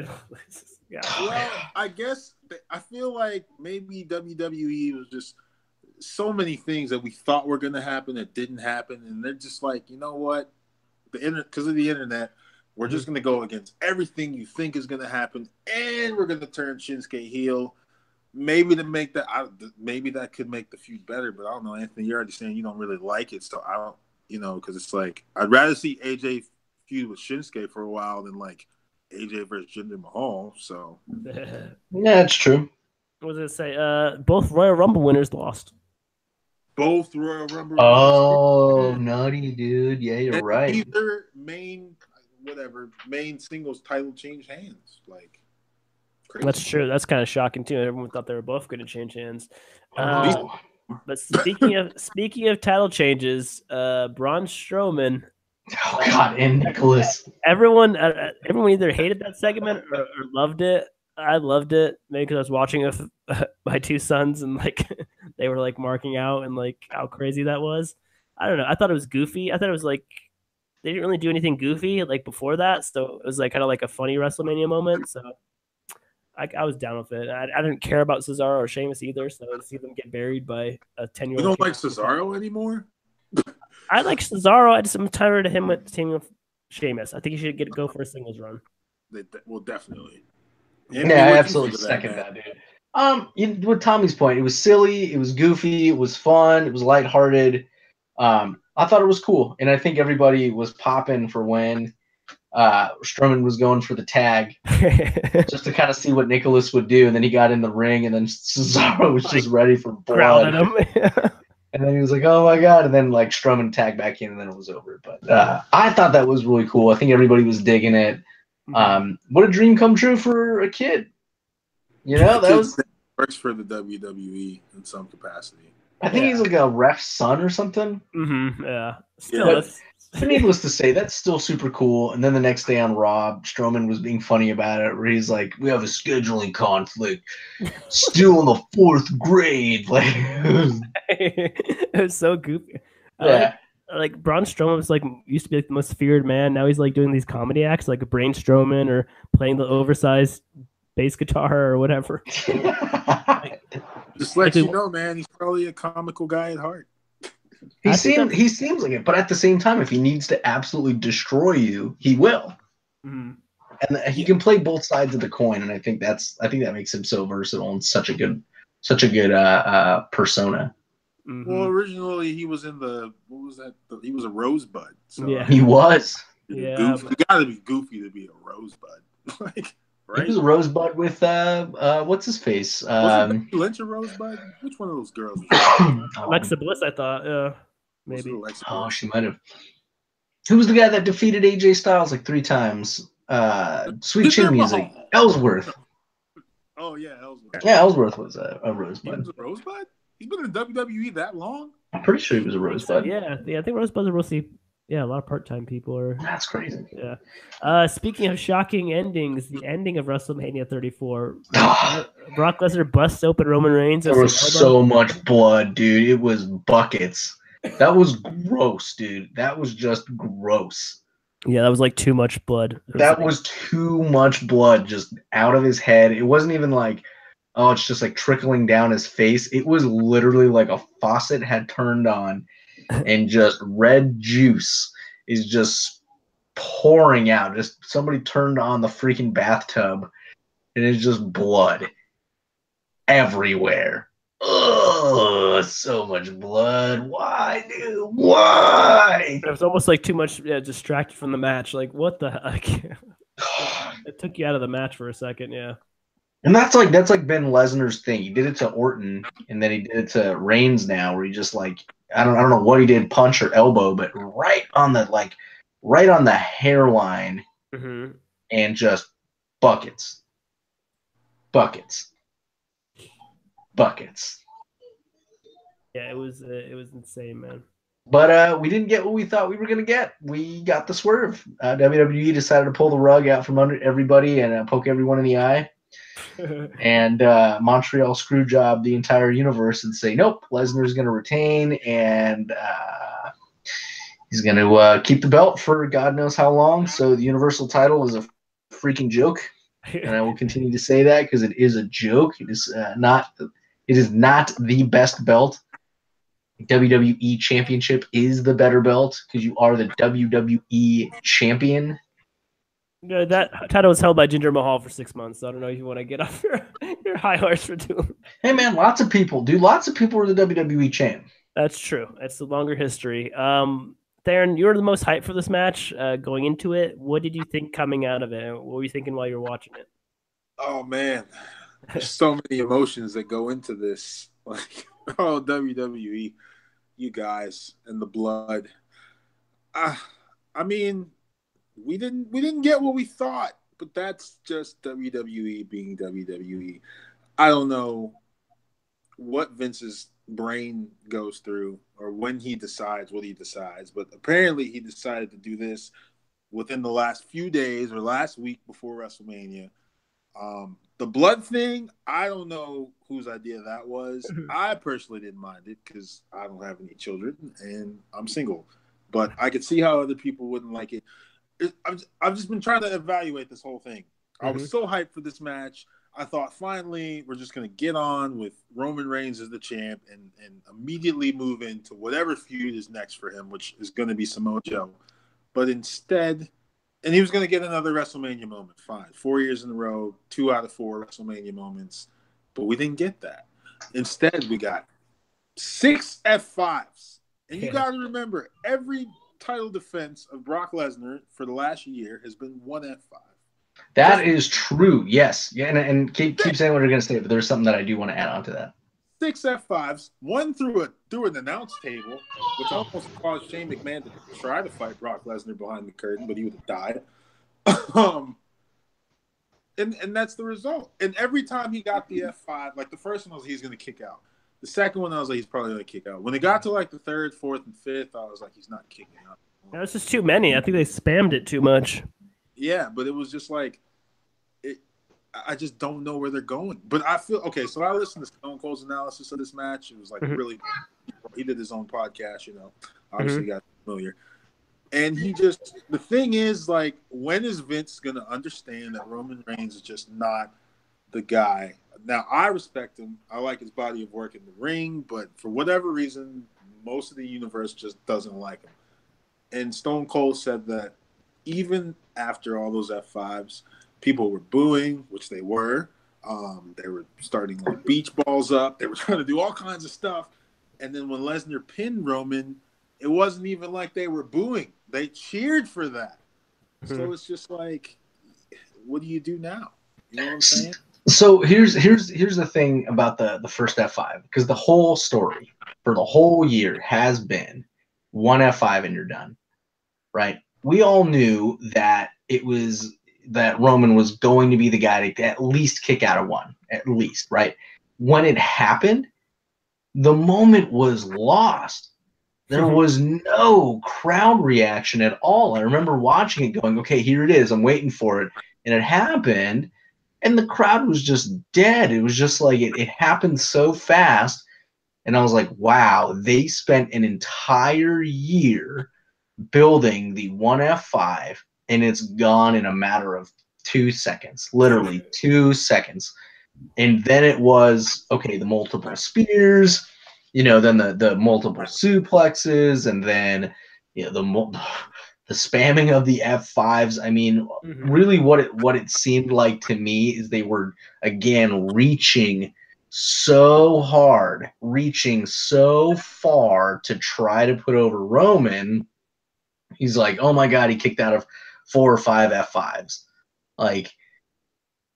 S3: Well, I guess I feel like maybe WWE was just so many things that we thought were going to happen that didn't happen, and they're just like, you know what? Because of the internet, we're just going to go against everything you think is going to happen, and we're going to turn Shinsuke heel. Maybe to make that, maybe that could make the feud better, but I don't know, Anthony. You're already saying you don't really like it, so I don't, because it's like I'd rather see AJ feud with Shinsuke for a while than like AJ versus Jinder Mahal. So
S2: yeah, it's true.
S1: What was it say? Both Royal Rumble winners lost.
S3: Both Royal Rumble.
S2: Oh, nutty dude! Yeah, you're right.
S3: Either main whatever main singles title changed hands. Like, crazy.
S1: That's true. That's kind of shocking too. Everyone thought they were both going to change hands.
S2: Oh.
S1: But speaking of title changes, Braun Strowman.
S2: Oh God, and Nicholas.
S1: Everyone either hated that segment or loved it. I loved it, maybe because I was watching it with my two sons and like they were like marking out and like how crazy that was. I don't know. I thought it was goofy. I thought it was like they didn't really do anything goofy like before that, so it was like kind of like a funny WrestleMania moment. So I was down with it. I didn't care about Cesaro or Sheamus either, so to see them get buried by a 10-year-old.
S3: You don't like Cesaro anymore?
S1: I like Cesaro. I'm tired of him with teaming with Sheamus. I think he should go for a singles run.
S3: Well, definitely.
S2: Yeah, I absolutely second that, dude. With Tommy's point, it was silly, it was goofy, it was fun, it was lighthearted. I thought it was cool, and I think everybody was popping for when Strowman was going for the tag, just to kind of see what Nicholas would do, and then he got in the ring, and then Cesaro was just ready for blood. And then he was like, "Oh my God!" And then like Strowman tagged back in, and then it was over. But I thought that was really cool. I think everybody was digging it. What a dream come true for a kid. You know, that was
S3: works for the WWE in some capacity.
S2: I think he's like a ref's son or something.
S1: Yeah. Still,
S2: but needless to say, that's still super cool. And then the next day on Raw, Strowman was being funny about it, where he's like, "We have a scheduling conflict. Still in the 4th grade." Like,
S1: it was so goofy.
S2: Yeah.
S1: Like Braun Strowman was like used to be like the most feared man. Now he's like doing these comedy acts, like a Brain Strowman or playing the oversized bass guitar or whatever.
S3: Just let you know, man. He's probably a comical guy at heart.
S2: He seems like it, but at the same time, if he needs to absolutely destroy you, he will. And he can play both sides of the coin, and I think that makes him so versatile and such a good persona.
S3: Well, originally he was in what was that? He was a Rosebud. So
S1: yeah,
S2: he was.
S3: You got to be goofy to be a Rosebud, like. Right?
S2: He was a Rosebud with what's his face?
S3: Wasn't Lynch a Rosebud? Which one of those girls?
S1: Alexa Bliss, I thought. Yeah, maybe.
S2: Oh, she might have. Who was the guy that defeated AJ Styles like 3 times? Sweet Chin Music. Ellsworth.
S3: Oh yeah, Ellsworth.
S2: Yeah, Ellsworth was a Rosebud.
S3: He was a Rosebud? He's been in WWE that long?
S2: I'm pretty sure he was a Rosebud.
S1: Yeah. I think Rosebuds are mostly. Yeah, a lot of part-time people are.
S2: That's crazy.
S1: Yeah. Speaking of shocking endings, the ending of WrestleMania 34, Brock Lesnar busts open Roman Reigns.
S2: There was so much blood, dude. It was buckets. That was gross, dude. That was just gross.
S1: Yeah, that was like too much blood.
S2: That was too much blood just out of his head. It wasn't even like, oh, it's just like trickling down his face. It was literally like a faucet had turned on. And just red juice is just pouring out. Just somebody turned on the freaking bathtub, and it's just blood everywhere. Oh, so much blood. Why, dude? Why?
S1: It was almost like too much distracted from the match. Like, what the heck? It took you out of the match for a second, yeah.
S2: And that's like Ben Lesnar's thing. He did it to Orton, and then he did it to Reigns now, where he just like I don't know what he did, punch or elbow, but right on the hairline, and just buckets.
S1: Yeah, it was insane, man.
S2: But we didn't get what we thought we were gonna get. We got the swerve. WWE decided to pull the rug out from under everybody and poke everyone in the eye. And Montreal screwjob the entire universe and say, nope, Lesnar's going to retain, and he's going to keep the belt for God knows how long. So the Universal title is a freaking joke, and I will continue to say that because it is a joke. It is not the best belt. WWE Championship is the better belt because you are the WWE champion.
S1: No, that title was held by Jinder Mahal for 6 months. So I don't know if you want to get off your high horse for doing.
S2: Hey man, lots of people were the WWE champ.
S1: That's true. It's a longer history. Theron, you were the most hyped for this match going into it. What did you think coming out of it? What were you thinking while you were watching it?
S3: Oh man, there's so many emotions that go into this. Like, oh WWE, you guys and the blood. I mean. we didn't get what we thought, but that's just WWE being WWE. I don't know what Vince's brain goes through or when he decides what he decides, but apparently he decided to do this within the last few days or last week before WrestleMania. The blood thing, I don't know whose idea that was. I personally didn't mind it because I don't have any children and I'm single. But I could see how other people wouldn't like it. I've just been trying to evaluate this whole thing. I was so hyped for this match. I thought finally we're just going to get on with Roman Reigns as the champ and immediately move into whatever feud is next for him, which is going to be Samoa Joe. But instead, and he was going to get another WrestleMania moment. Fine. 4 years in a row, 2 out of 4 WrestleMania moments. But we didn't get that. Instead, we got 6 F5s. And you got to remember, every title defense of Brock Lesnar for the last year has been 1 F5.
S2: That is true. Yes. Yeah. And keep saying what you're going to say, but there's something that I do want to add on to that.
S3: 6 F5s, one through an announce table, which almost caused Shane McMahon to try to fight Brock Lesnar behind the curtain, but he would have died. And that's the result. And every time he got the F5, like the first one I was like, he's going to kick out. The second one I was like, he's probably going to kick out. When it got to like the third, fourth, and fifth, I was like, he's not kicking out.
S1: That was just too many. I think they spammed it too much.
S3: Yeah, but it was just like, I just don't know where they're going. But I feel okay. So I listened to Stone Cold's analysis of this match. It was like really, he did his own podcast, obviously got familiar. And the thing is, like, when is Vince going to understand that Roman Reigns is just not the guy? Now, I respect him. I like his body of work in the ring, but for whatever reason, most of the universe just doesn't like him. And Stone Cold said that even after all those F5s, people were booing, which they were. They were starting like beach balls up. They were trying to do all kinds of stuff. And then when Lesnar pinned Roman, it wasn't even like they were booing. They cheered for that. So it's just like, what do you do now? You know what I'm saying?
S2: So here's the thing about the first F5, because the whole story for the whole year has been 1 F5 and you're done, right? We all knew that that Roman was going to be the guy to at least kick out of 1, at least, right? When it happened, the moment was lost. There was no crowd reaction at all. I remember watching it going, okay, here it is. I'm waiting for it. And it happened, and the crowd was just dead. It was just like it happened so fast. And I was like, wow, they spent an entire year building the 1 F5, and it's gone in a matter of 2 seconds, literally 2 seconds. And then it was, okay, the multiple spears, then the multiple suplexes, and then the spamming of the F5s. I mean, really what it seemed like to me is they were, again, reaching so hard, reaching so far to try to put over Roman. He's like, oh my God, he kicked out of 4 or 5 F5s. Like,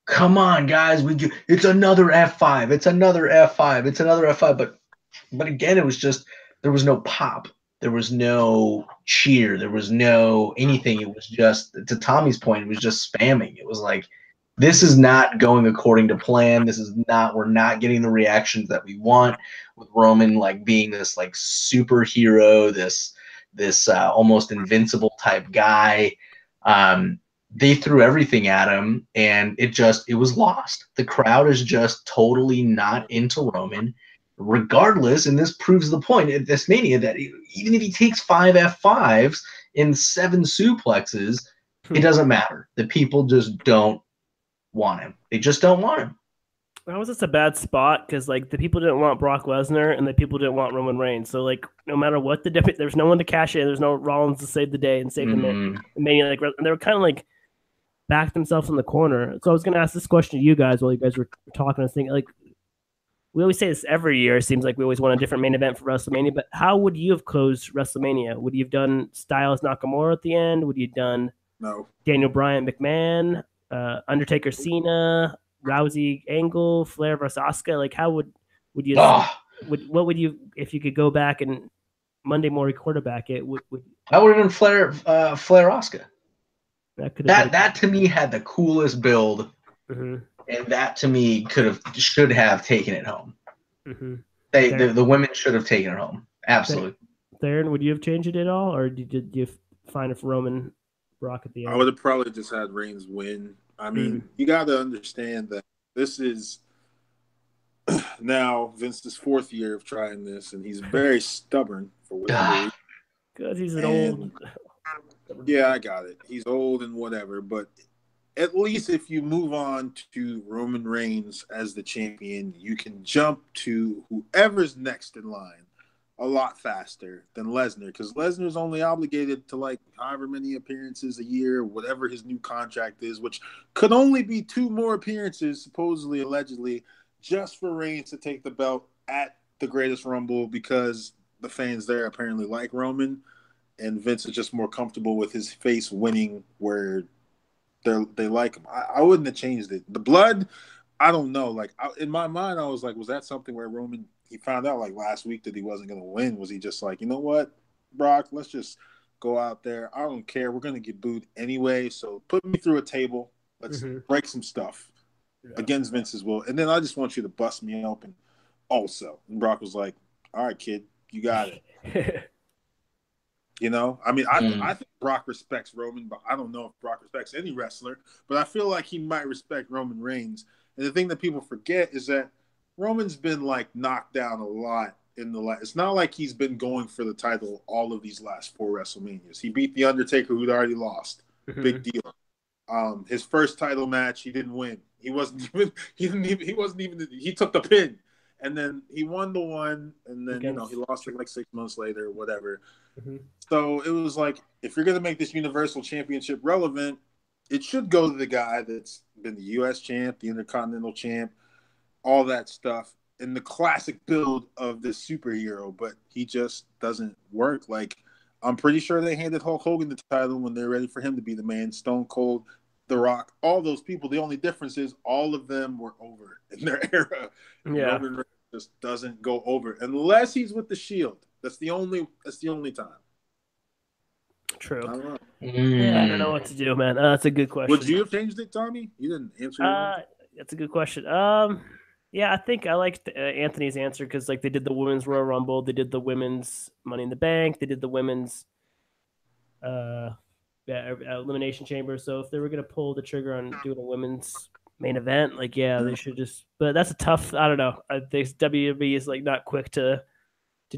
S2: come on, guys, it's another F5. It's another F5. It's another F5. But again, it was just, there was no pop. There was no cheer. There was no anything. It was just, to Tommy's point, it was just spamming. It was like, this is not going according to plan. We're not getting the reactions that we want with Roman, like being this like superhero, this almost invincible type guy. They threw everything at him, and it was lost. The crowd is just totally not into Roman, regardless. And this proves the point at this Mania that even if he takes 5 F5s and 7 suplexes, it doesn't matter. The people just don't want him. They just don't want him.
S1: That was just a bad spot because like the people didn't want Brock Lesnar and the people didn't want Roman Reigns. So like no matter what there's no one to cash in. There's no Rollins to save the day and save the Mania. Like they were kind of like backed themselves in the corner. So I was going to ask this question to you guys while you guys were talking. I was thinking, like, we always say this every year. It seems like we always want a different main event for WrestleMania. But how would you have closed WrestleMania? Would you have done Styles Nakamura at the end? Would you have done Daniel Bryan McMahon, Undertaker Cena, Rousey Angle, Flair versus Asuka? Like, how would you? What would you, if you could go back and Monday morning quarterback it?
S2: I would have done Flair Asuka.
S1: That could have
S2: That to me had the coolest build, and that to me should have taken it home. The women should have taken it home. Absolutely.
S1: Theron, would you have changed it at all, or did you find if Roman Brock at the end?
S3: I would have probably just had Reigns win. I mean, you got to understand that this is now Vince's 4th year of trying this, and he's very stubborn for whatever reason.
S1: Because he's an old.
S3: Yeah, I got it. He's old and whatever, but at least if you move on to Roman Reigns as the champion, you can jump to whoever's next in line a lot faster than Lesnar, because Lesnar's only obligated to like however many appearances a year, whatever his new contract is, which could only be 2 more appearances, supposedly, allegedly, just for Reigns to take the belt at the Greatest Rumble, because the fans there apparently like Roman, and Vince is just more comfortable with his face winning where they like him. I wouldn't have changed it. The blood, I don't know. Like in my mind, I was like, was that something where Roman, he found out like last week that he wasn't going to win? Was he just like, you know what, Brock, let's just go out there. I don't care. We're going to get booed anyway. So put me through a table. Let's break some stuff against Vince's will. And then I just want you to bust me open also. And Brock was like, all right, kid, you got it. You know, I mean, I think Brock respects Roman, but I don't know if Brock respects any wrestler. But I feel like he might respect Roman Reigns. And the thing that people forget is that Roman's been like knocked down a lot in the last. It's not like he's been going for the title all of these last 4 WrestleManias. He beat the Undertaker, who'd already lost. Big deal. His first title match, he didn't win. He took the pin. And then he won the one, and then he lost it like 6 months later, or whatever. So it was like, if you're gonna make this Universal Championship relevant, it should go to the guy that's been the U.S. champ, the Intercontinental champ, all that stuff, in the classic build of this superhero. But he just doesn't work. Like, I'm pretty sure they handed Hulk Hogan the title when they're ready for him to be the man. Stone Cold, The Rock, all those people. The only difference is all of them were over in their era.
S1: Yeah.
S3: Roman Reigns just doesn't go over unless he's with the Shield. That's the only time.
S1: True.
S3: I don't know.
S1: Yeah, I don't know what to do, man. That's a good question.
S3: Would you have changed it, Tommy? You didn't answer.
S1: That's a good question. Yeah, I think I liked Anthony's answer because like they did the women's Royal Rumble, they did the women's Money in the Bank, they did the women's Elimination Chamber. So if they were gonna pull the trigger on doing a women's main event, like they should just. But that's a tough. I don't know. I think WWE is like not quick to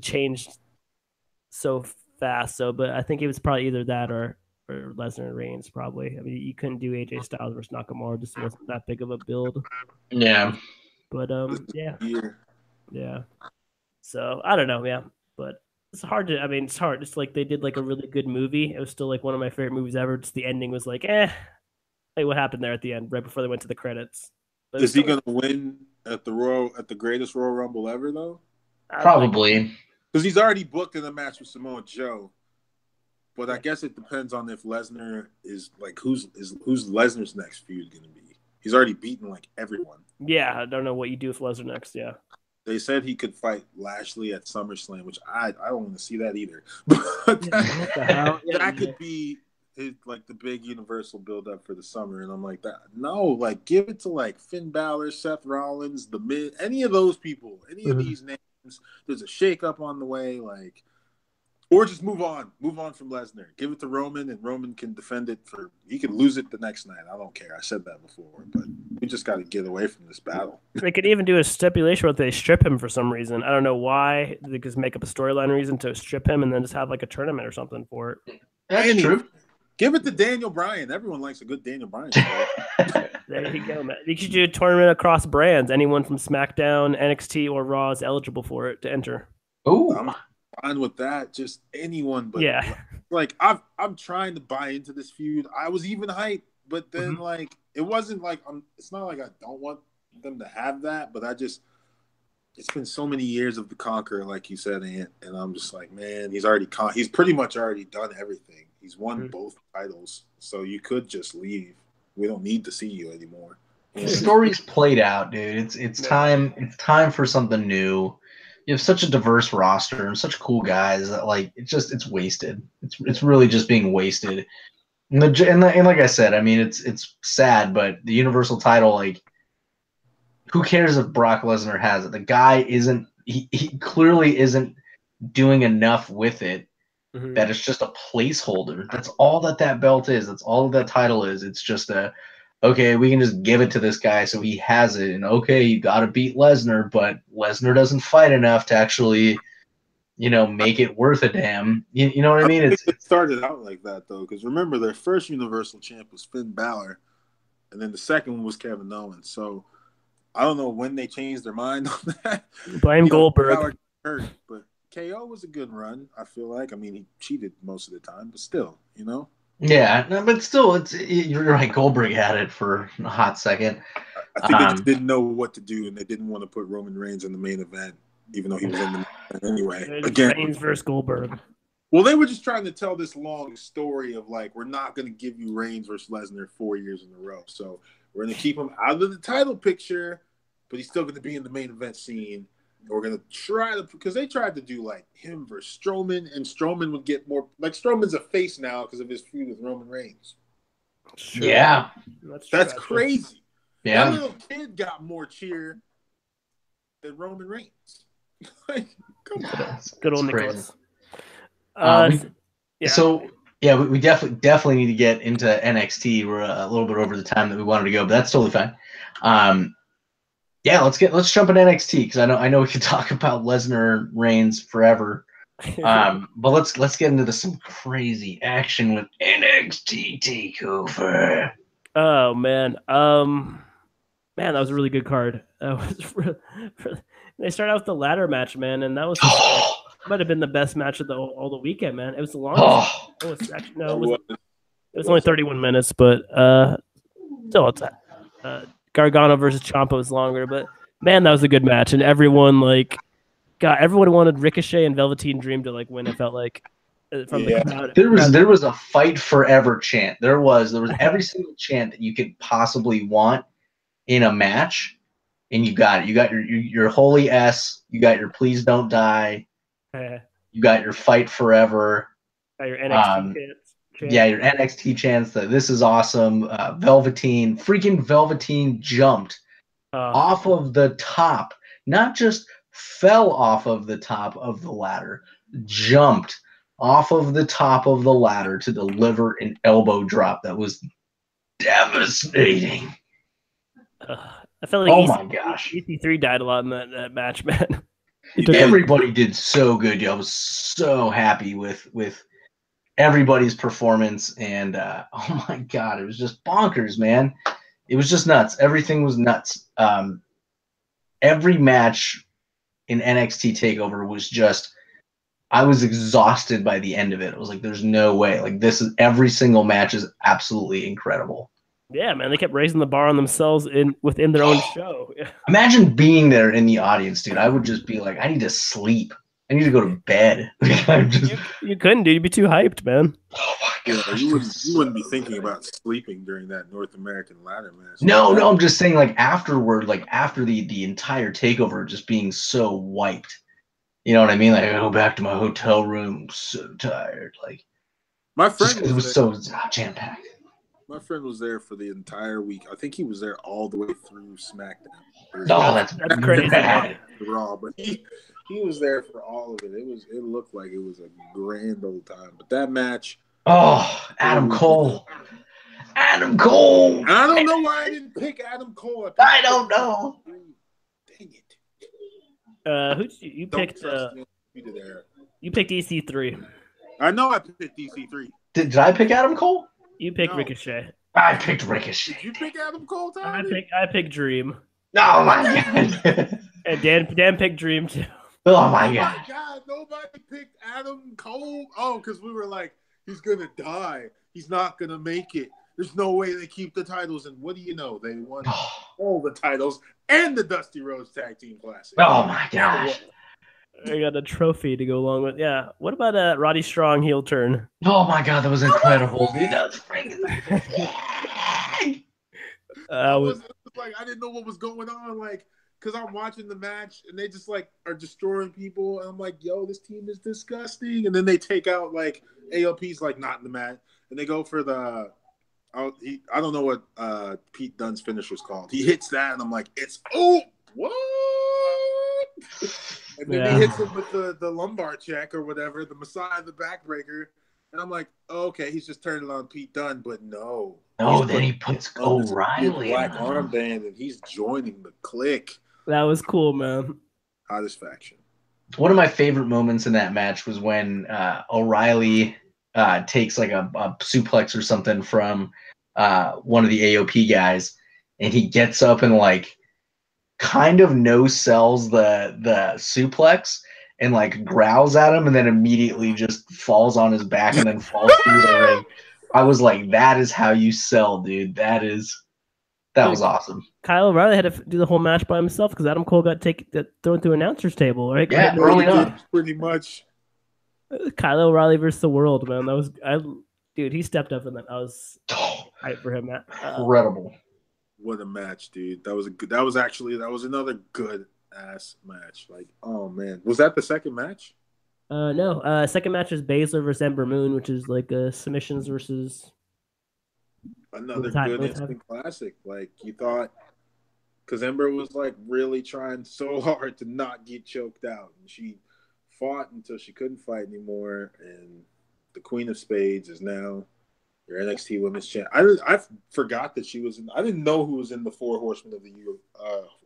S1: change so fast. So, but I think it was probably either that or Lesnar and Reigns. Probably. I mean, you couldn't do AJ Styles versus Nakamura. Just wasn't that big of a build.
S2: Yeah.
S1: But yeah. So I don't know. Yeah, but it's hard to. I mean, it's hard. It's like they did like a really good movie. It was still like one of my favorite movies ever. Just the ending was like, Like what happened there at the end, right before they went to the credits. But
S3: is he going to win at the greatest Royal Rumble ever though?
S2: Probably.
S3: Because he's already booked in a match with Samoa Joe. But I guess it depends on if Lesnar is like who's Lesnar's next feud going to be. He's already beaten like everyone.
S1: Yeah, I don't know what you do with Lesnar next. Yeah,
S3: they said he could fight Lashley at SummerSlam, which I don't want to see that either. But that could be like the big Universal build up for the summer, and I'm like that. No, like give it to like Finn Balor, Seth Rollins, The Miz, any of those people, any of these names. There's a shake up on the way, like. Or just move on from Lesnar. Give it to Roman, and Roman can defend it he could lose it the next night. I don't care. I said that before, but we just got to get away from this battle.
S1: They could even do a stipulation where they strip him for some reason. I don't know why. They just make up a storyline reason to strip him and then just have like a tournament or something for it.
S2: That's true.
S3: Give it to Daniel Bryan. Everyone likes a good Daniel Bryan.
S1: There you go, man. You should do a tournament across brands. Anyone from SmackDown, NXT, or Raw is eligible for it to enter.
S3: Oh. Fine with that, just anyone, but like I'm trying to buy into this feud. I was even hyped, but then like it wasn't like it's not like I don't want them to have that, but it's been so many years of the Conqueror, like you said, Ant, and I'm just like, man, he's pretty much already done everything. He's won both titles, so you could just leave. We don't need to see you anymore.
S2: The story's played out, dude. It's time. It's time for something new. You have such a diverse roster and such cool guys that like it's wasted. It's really just being wasted. And like I said, I mean, it's sad, but the Universal title, like, who cares if Brock Lesnar has it? The guy isn't. He clearly isn't doing enough with it. That it's just a placeholder. That's all that belt is. That's all that title is. It's just okay, we can just give it to this guy so he has it. And okay, you got to beat Lesnar, but Lesnar doesn't fight enough to actually, make it worth a damn. You know what I mean?
S3: It started out like that, though, because remember, their first Universal champ was Finn Balor, and then the second one was Kevin Owens. So I don't know when they changed their mind on that.
S1: Blame Goldberg.
S3: Balor hurt, but KO was a good run, I feel like. I mean, he cheated most of the time, but still,
S2: Yeah, no, but still, you're right. Goldberg had it for a hot second.
S3: I think they just didn't know what to do, and they didn't want to put Roman Reigns in the main event, even though he was in the main event anyway. Again,
S1: Reigns versus Goldberg.
S3: Well, they were just trying to tell this long story of, like, we're not going to give you Reigns versus Lesnar 4 years in a row. So we're going to keep him out of the title picture, but he's still going to be in the main event scene. We're going to try to, because they tried to do like him versus Strowman, and Strowman would get more, like, Strowman's a face now because of his feud with Roman Reigns.
S1: Sure.
S2: Yeah.
S3: That's crazy.
S2: Yeah.
S3: That little kid got more cheer than Roman Reigns. Like, come on.
S1: Good old Nicholas.
S2: We definitely need to get into NXT. We're a little bit over the time that we wanted to go, but that's totally fine. Let's jump into NXT, because I know we could talk about Lesnar Reigns forever. But let's get into some crazy action with NXT TakeOver.
S1: Oh man, that was a really good card. They started out with the ladder match, man, and that was might have been the best match of all the weekend, man. It was the longest. It was only 31 minutes, but still, it's Gargano versus Ciampa was longer, but man, that was a good match, and everyone wanted Ricochet and Velveteen Dream to win. It felt like from the crowd.
S2: There was a fight forever chant. There was every single chant that you could possibly want in a match, and you got it. You got your holy S. You got your please don't die. You got your fight forever.
S1: Your NXT chants.
S2: Yeah, your NXT chants. This is awesome. Velveteen jumped off of the top, not just fell off of the top of the ladder, jumped off of the top of the ladder to deliver an elbow drop that was devastating.
S1: I felt like
S2: my gosh,
S1: EC3 died a lot in that match, man.
S2: Everybody did so good. I was so happy with everybody's performance, and oh my god, it was just bonkers, man. It was just nuts. Everything was nuts. Every match in NXT TakeOver was just, I was exhausted by the end of it. It was like, there's no way. Like, every single match is absolutely incredible.
S1: Yeah, man, they kept raising the bar on themselves within their own show. Yeah.
S2: Imagine being there in the audience, dude. I would just be like, I need to sleep. I need to go to bed.
S1: You couldn't, dude. You'd be too hyped, man.
S2: Oh my god!
S3: You wouldn't be thinking about sleeping during that North American ladder match.
S2: No, I'm just saying, afterward, after the entire takeover, just being so wiped. You know what I mean? I go back to my hotel room, so tired.
S3: My friend
S2: was so jam packed.
S3: My friend was there for the entire week. I think he was there all the way through SmackDown.
S2: Oh, that's
S1: crazy.
S3: Raw, but he was there for all of it. It looked like it was a grand old time. But that match.
S2: Oh, Adam Cole. Adam Cole.
S3: And I don't know why I didn't pick Adam Cole.
S2: I don't know.
S3: Dang it.
S1: Who you picked? You picked EC3.
S3: I know I picked EC3.
S2: Did I pick Adam Cole?
S1: You picked Ricochet.
S2: I picked Ricochet.
S3: Did you pick Adam Cole, Tommy?
S1: I picked Dream.
S2: Oh my god.
S1: And Dan picked Dream too.
S2: Oh my god.
S3: Oh my god, nobody picked Adam Cole. Oh, because we were like, he's gonna die. He's not gonna make it. There's no way they keep the titles. And what do you know? They won all the titles and the Dusty Rhodes Tag Team Classic.
S2: Oh my gosh.
S1: I got a trophy to go along with. Yeah. What about Roddy Strong heel turn?
S2: Oh my god, that was incredible, dude. That was freaking.
S3: I was like, I didn't know what was going on. Like, because I'm watching the match and they just like are destroying people, and I'm like, yo, this team is disgusting. And then they take out like AOP's like not in the match, and they go for the. I don't know what Pete Dunne's finish was called. He hits that, and I'm like, what? And then he hits him with the lumbar check or whatever, the Messiah, the backbreaker. And I'm like, okay, he's just turning on Pete Dunne, but no.
S2: No, then he puts O'Reilly
S3: black armband, and he's joining the clique.
S1: That was cool, man.
S3: Hottest faction.
S2: One of my favorite moments in that match was when O'Reilly takes like a suplex or something from one of the AOP guys, and he gets up and like kind of no-sells the suplex and like growls at him and then immediately just falls on his back and then falls through the ring. I was like, that is how you sell, dude. That was awesome.
S1: Kyle O'Reilly had to do the whole match by himself because Adam Cole got thrown through announcer's table, right?
S2: Yeah, early on.
S3: Pretty much.
S1: Kyle O'Reilly versus the world, man. Dude, he stepped up in that. I was hyped for him, man.
S2: Incredible.
S3: What a match, dude. That was another good ass match. Like, oh man. Was that the second match?
S1: No. Second match is Baszler versus Ember Moon, which is like submissions versus
S3: another good instant classic. Like you thought, because Ember was like really trying so hard to not get choked out, and she fought until she couldn't fight anymore, and the Queen of Spades is now your NXT Women's Champ. I forgot that she was in. I didn't know who was in the Four Horsemen of the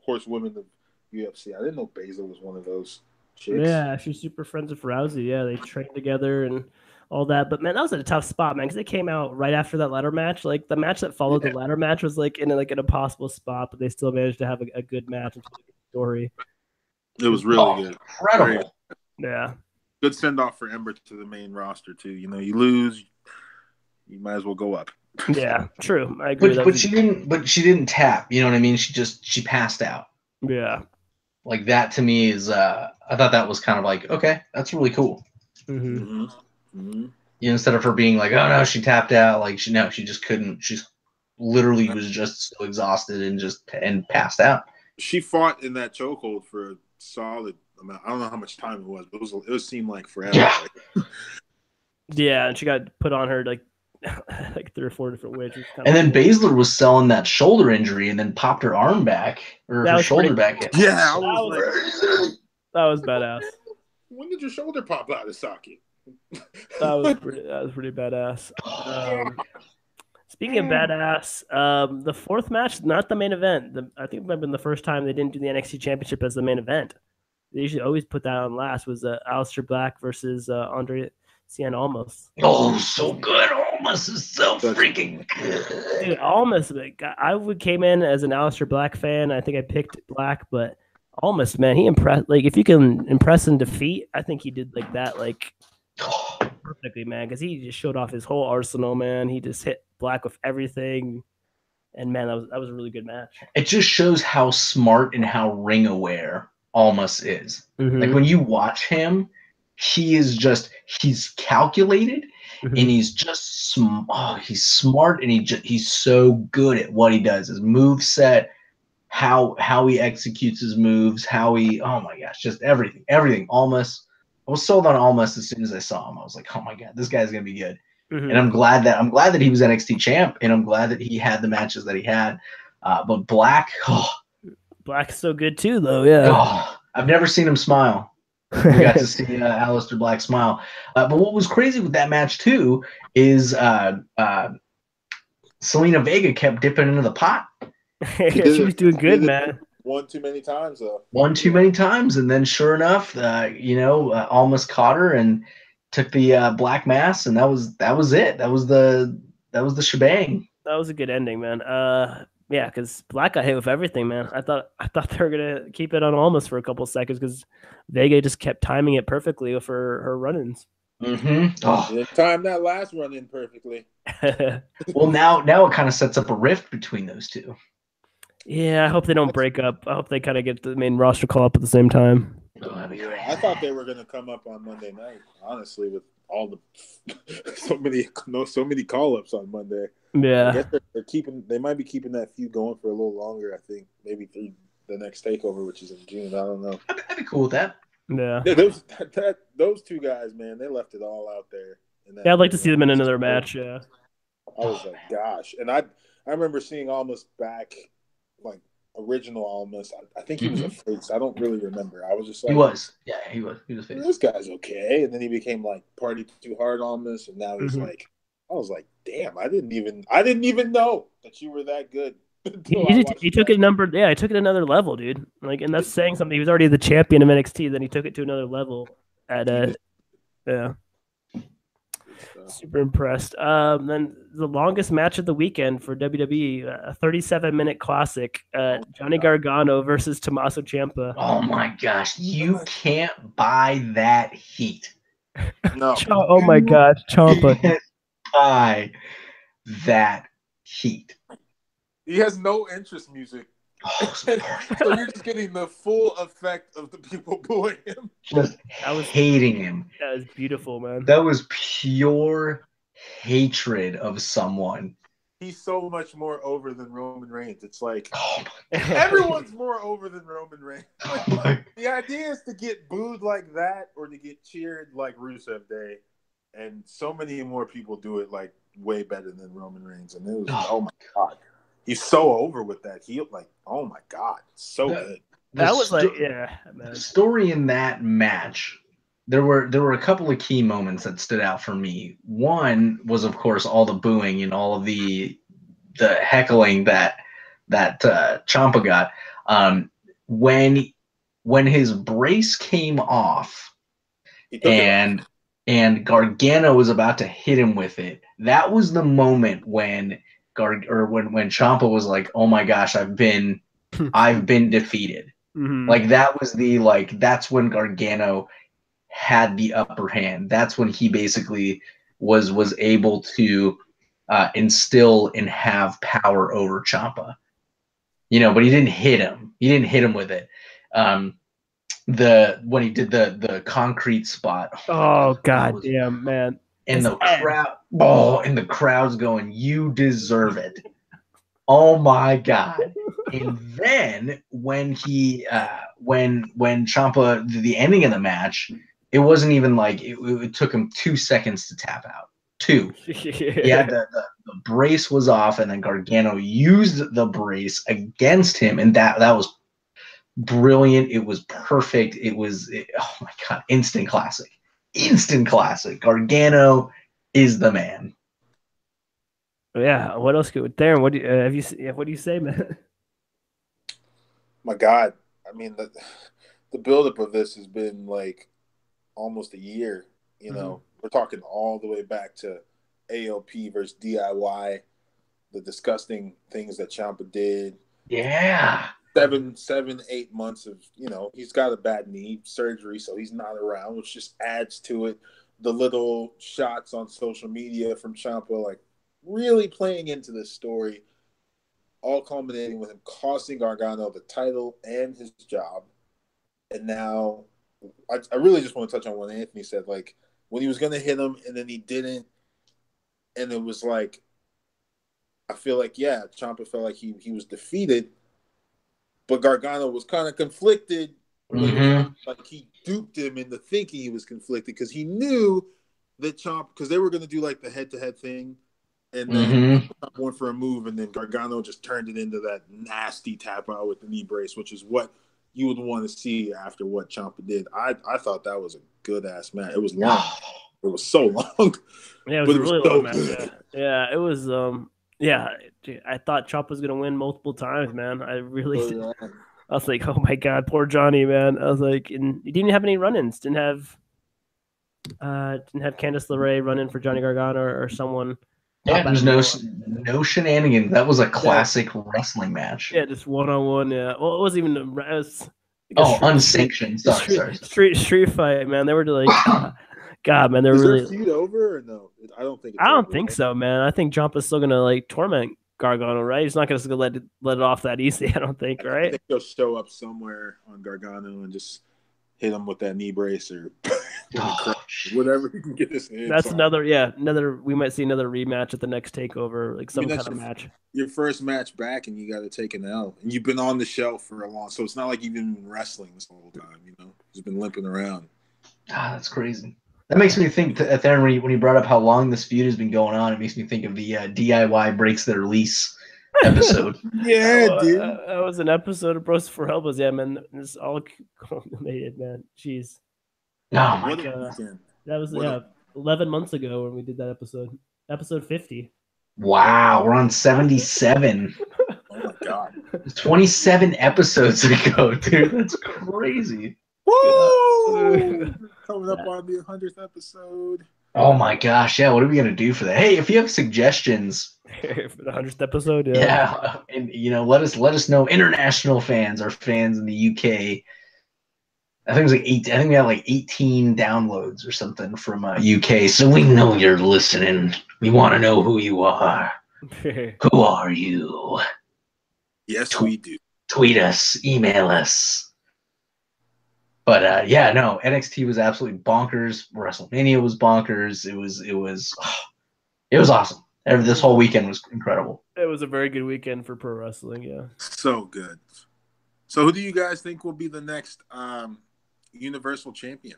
S3: Horsewomen of UFC. I didn't know Baszler was one of those chicks.
S1: Yeah, she's super friends with Rousey. Yeah, they trained together and all that. But man, that was a tough spot, man, because they came out right after that ladder match. Like the match that followed the ladder match was like in an impossible spot, but they still managed to have a good match and a good story.
S3: It was really good.
S2: Incredible.
S1: Yeah.
S3: Good send off for Ember to the main roster too. You know, you lose, you might as well go up.
S1: Yeah, true. I agree.
S2: But she didn't tap. You know what I mean? She passed out.
S1: Yeah.
S2: Like that to me is I thought that was kind of like, okay, that's really cool.
S1: Mm-hmm.
S3: Mm-hmm. Mm-hmm.
S2: You know, instead of her being like, oh no, she tapped out, like she just couldn't. She literally was just so exhausted and passed out.
S3: She fought in that chokehold for a solid amount. I don't know how much time it was, but it seemed like forever.
S2: Yeah.
S1: Yeah, and she got put on her like 3 or 4 different ways.
S2: And then Baszler was selling that shoulder injury and then popped her arm back or her shoulder back in.
S3: Yeah,
S1: that was badass.
S3: When did your shoulder pop out of the socket?
S1: That was pretty badass. Speaking of badass, the fourth match, not the main event. I think it might have been the first time they didn't do the NXT Championship as the main event. They usually always put that on last. Was Aleister Black versus Andre Cien Almas.
S2: Oh, so good. Almas is so freaking good.
S1: Dude, Almas, I came in as an Aleister Black fan. I think I picked Black, but Almas, man, he impressed. Like, if you can impress and defeat, I think he did like that, like perfectly, man. Because he just showed off his whole arsenal, man. He just hit Black with everything, and man, that was a really good match.
S2: It just shows how smart and how ring aware Almas is.
S1: Mm-hmm.
S2: Like when you watch him, he's calculated and he's just he's smart and he's so good at what he does. His move set, how he executes his moves, oh my gosh, just everything. Almas, I was sold on Almas as soon as I saw him. I was like, oh my god, this guy's gonna be good. Mm-hmm. And I'm glad that he was NXT champ, and I'm glad that he had the matches that he had. But
S1: Black's so good too, though. Yeah,
S2: I've never seen him smile. We got to see Aleister Black smile. But what was crazy with that match too is Selena Vega kept dipping into the pot.
S1: She was doing good, man.
S3: One too many times, though.
S2: One too many times, and then sure enough, Almas caught her and took the black mass, and that was it. That was the shebang.
S1: That was a good ending, man. Yeah, because Black got hit with everything, man. I thought they were gonna keep it on Almas for a couple seconds because Vega just kept timing it perfectly for her run-ins.
S2: Mm-hmm.
S3: Didn't time that last run-in perfectly.
S2: Well, now it kind of sets up a rift between those two.
S1: Yeah, I hope they don't break up. I hope they kind of get the main roster call up at the same time.
S3: I thought they were gonna come up on Monday night. Honestly, with all the so many call-ups on Monday.
S1: Yeah,
S3: I guess they might be keeping that feud going for a little longer. I think maybe the next takeover, which is in June. I don't know.
S2: I'd be cool with that.
S1: Yeah.
S3: Those two guys, man, they left it all out there.
S1: Yeah, I'd like to see them in another match. Yeah.
S3: I was like, gosh, and I remember seeing Almas back, like original Almas. I think he was a face. I don't really remember. I was just like,
S2: he was a face.
S3: This guy's okay, and then he became like Party Too Hard Almas, and now he's like, I was like, damn, I didn't even know that you were that good.
S1: He took it number. Yeah, he took it another level, dude. Like, and that's saying something. He was already the champion of NXT. Then he took it to another level. Yeah. Super impressed. Then the longest match of the weekend for WWE, a 37-minute classic. Johnny Gargano versus Tommaso Ciampa.
S2: Oh my gosh, you can't buy that heat.
S3: No.
S1: Oh my gosh, Ciampa.
S2: Can't buy that heat.
S3: He has no interest music. So you're just getting the full effect of the people booing him.
S2: Just hating him.
S1: That was beautiful, man.
S2: That was pure hatred of someone.
S3: He's so much more over than Roman Reigns. It's like everyone's more over than Roman Reigns. The idea is to get booed like that or to get cheered like Rusev Day. And so many more people do it like way better than Roman Reigns. And it was oh my God. He's so over with that heel, like, oh my God, so good.
S1: That was like, yeah, man.
S2: The story in that match, there were a couple of key moments that stood out for me. One was, of course, all the booing and all of the heckling that Ciampa got. When his brace came off and Gargano was about to hit him with it, that was the moment when when Ciampa was like, "Oh my gosh, I've been defeated." Like that was that's when Gargano had the upper hand. That's when he basically was able to instill and have power over Ciampa. But he didn't hit him. He didn't hit him with it. When he did the concrete spot.
S1: Oh God damn, man.
S2: And the crowd's going, "You deserve it." Oh my God. And then when Ciampa, the ending of the match, it wasn't even like it took him 2 seconds to tap out. 2. Yeah, the brace was off, and then Gargano used the brace against him, and that was brilliant. It was perfect. Oh my God, instant classic. Gargano is the man.
S1: Yeah. What else could Darren? What do you say, man?
S3: My God, I mean the buildup of this has been like almost a year. We're talking all the way back to ALP versus DIY, the disgusting things that Ciampa did.
S2: Yeah.
S3: 7-8 months of, he's got a bad knee surgery, so he's not around, which just adds to it. The little shots on social media from Ciampa, like really playing into this story, all culminating with him costing Gargano the title and his job. And now I really just want to touch on what Anthony said, like when he was going to hit him and then he didn't. And it was like, I feel like, yeah, Ciampa felt like he was defeated. But Gargano was kind of conflicted. Like he duped him into thinking he was conflicted because he knew that Ciampa, because they were going to do like the head-to-head thing, and then Ciampa went for a move, and then Gargano just turned it into that nasty tap out with the knee brace, which is what you would want to see after what Ciampa did. I thought that was a good ass match. It was long. It was so long.
S1: Yeah, it was a really long match. Yeah, it was. Yeah, I thought Ciampa was gonna win multiple times, man. I really did. I was like, oh my God, poor Johnny, man. I was like, and he didn't have any run-ins. Didn't have Candice LeRae run in for Johnny Gargano or someone.
S2: Yeah, there's no shenanigans. That was a classic wrestling match.
S1: Yeah, just one-on-one. Yeah, well, it wasn't even. It was
S2: unsanctioned. Sorry.
S1: Street fight, man. They were like, God, man, they're really.
S3: Is their feud over or no? I don't think.
S1: I don't think so, man. I think Ciampa's still gonna like torment Gargano, right? He's not gonna let it off that easy. I don't think, right?
S3: I think he'll show up somewhere on Gargano and just hit him with that knee brace or
S2: Oh,
S3: whatever he can get his hands
S1: That's
S3: on.
S1: another. We might see another rematch at the next takeover, like some kind of match.
S3: Your first match back, and you got to take an L. And you've been on the shelf for a long, so it's not like you've been wrestling this whole time. You've been limping around.
S2: that's crazy. That makes me think at the end when you brought up how long this feud has been going on, it makes me think of the DIY breaks their lease episode.
S3: Yeah, dude.
S1: That was an episode of Bros for Elbows. Yeah, man. It's all culminated, man. Jeez.
S2: Oh my
S1: God. That was 11 months ago when we did that episode. Episode 50.
S2: Wow, we're on 77.
S3: Oh my God.
S2: 27 episodes ago, dude. That's crazy.
S3: Woo! Coming up on the 100th episode.
S2: Oh my gosh, yeah. What are we gonna do for that? Hey, if you have suggestions
S1: for the 100th episode,
S2: yeah, and let us know. International fans, our fans in the UK. I think it was like 8. I think we had like 18 downloads or something from UK. So we know you're listening. We want to know who you are. Who are you?
S3: Yes, we do.
S2: Tweet us, email us. But NXT was absolutely bonkers. WrestleMania was bonkers. It was awesome. This whole weekend was incredible.
S1: It was a very good weekend for pro wrestling. Yeah,
S3: so good. So, who do you guys think will be the next Universal Champion?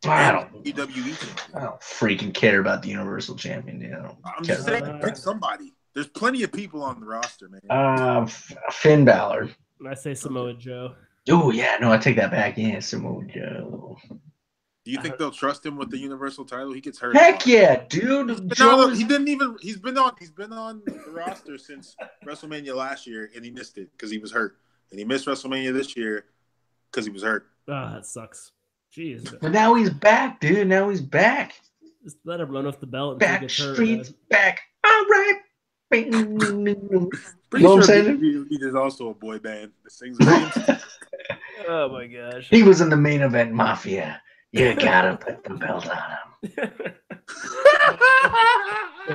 S2: I don't
S3: WWE champion.
S2: I don't freaking care about the Universal Champion.
S3: I'm just saying, pick somebody. There's plenty of people on the roster, man.
S2: Finn Balor.
S1: I say Samoa Joe.
S2: Oh yeah, no, I take that back. Yeah, Samoa Joe.
S3: Do you think they'll trust him with the Universal title? He gets hurt.
S2: Heck yeah, dude.
S3: He's been on the roster since WrestleMania last year, and he missed it because he was hurt. And he missed WrestleMania this year because he was hurt.
S1: Ah, that sucks. Jeez.
S2: But now he's back, dude. Now he's back.
S1: Just let him run off the belt.
S2: Back streets back. All right.
S3: Pretty sure there's also a boy band that sings.
S1: Oh my gosh.
S2: He was in the main event Mafia. You gotta put the belt on him.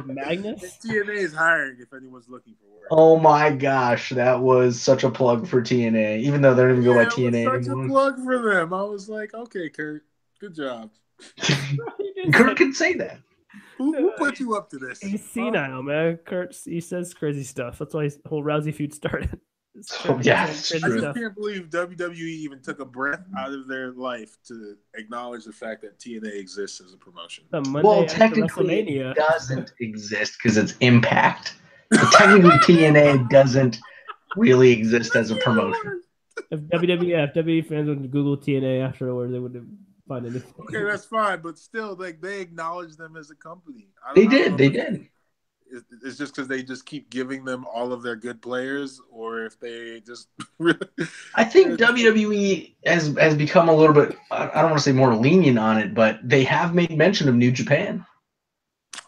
S1: Magnus?
S3: TNA is hiring if anyone's looking for work.
S2: Oh my gosh, that was such a plug for TNA. Even though they don't even go by TNA
S3: it was
S2: anymore.
S3: Such a plug for them. I was like, okay, Kurt, good job.
S2: Kurt can say that.
S3: Who put you up to this?
S1: He's senile, man. Kurt, he says crazy stuff. That's why his whole Rousey feud started.
S2: Oh, yeah,
S3: I just can't believe WWE even took a breath out of their life to acknowledge the fact that TNA exists as a promotion.
S2: Well, technically it doesn't exist because it's Impact. But technically TNA doesn't really exist as a promotion.
S1: If WWE fans would Google TNA afterwards, they wouldn't find anything.
S3: Okay, that's fine, but still, like, they acknowledge them as a company.
S2: They did.
S3: It's just because they just keep giving them all of their good players, or if they just really...
S2: I think WWE has become a little bit, I don't want to say more lenient on it, but they have made mention of New Japan.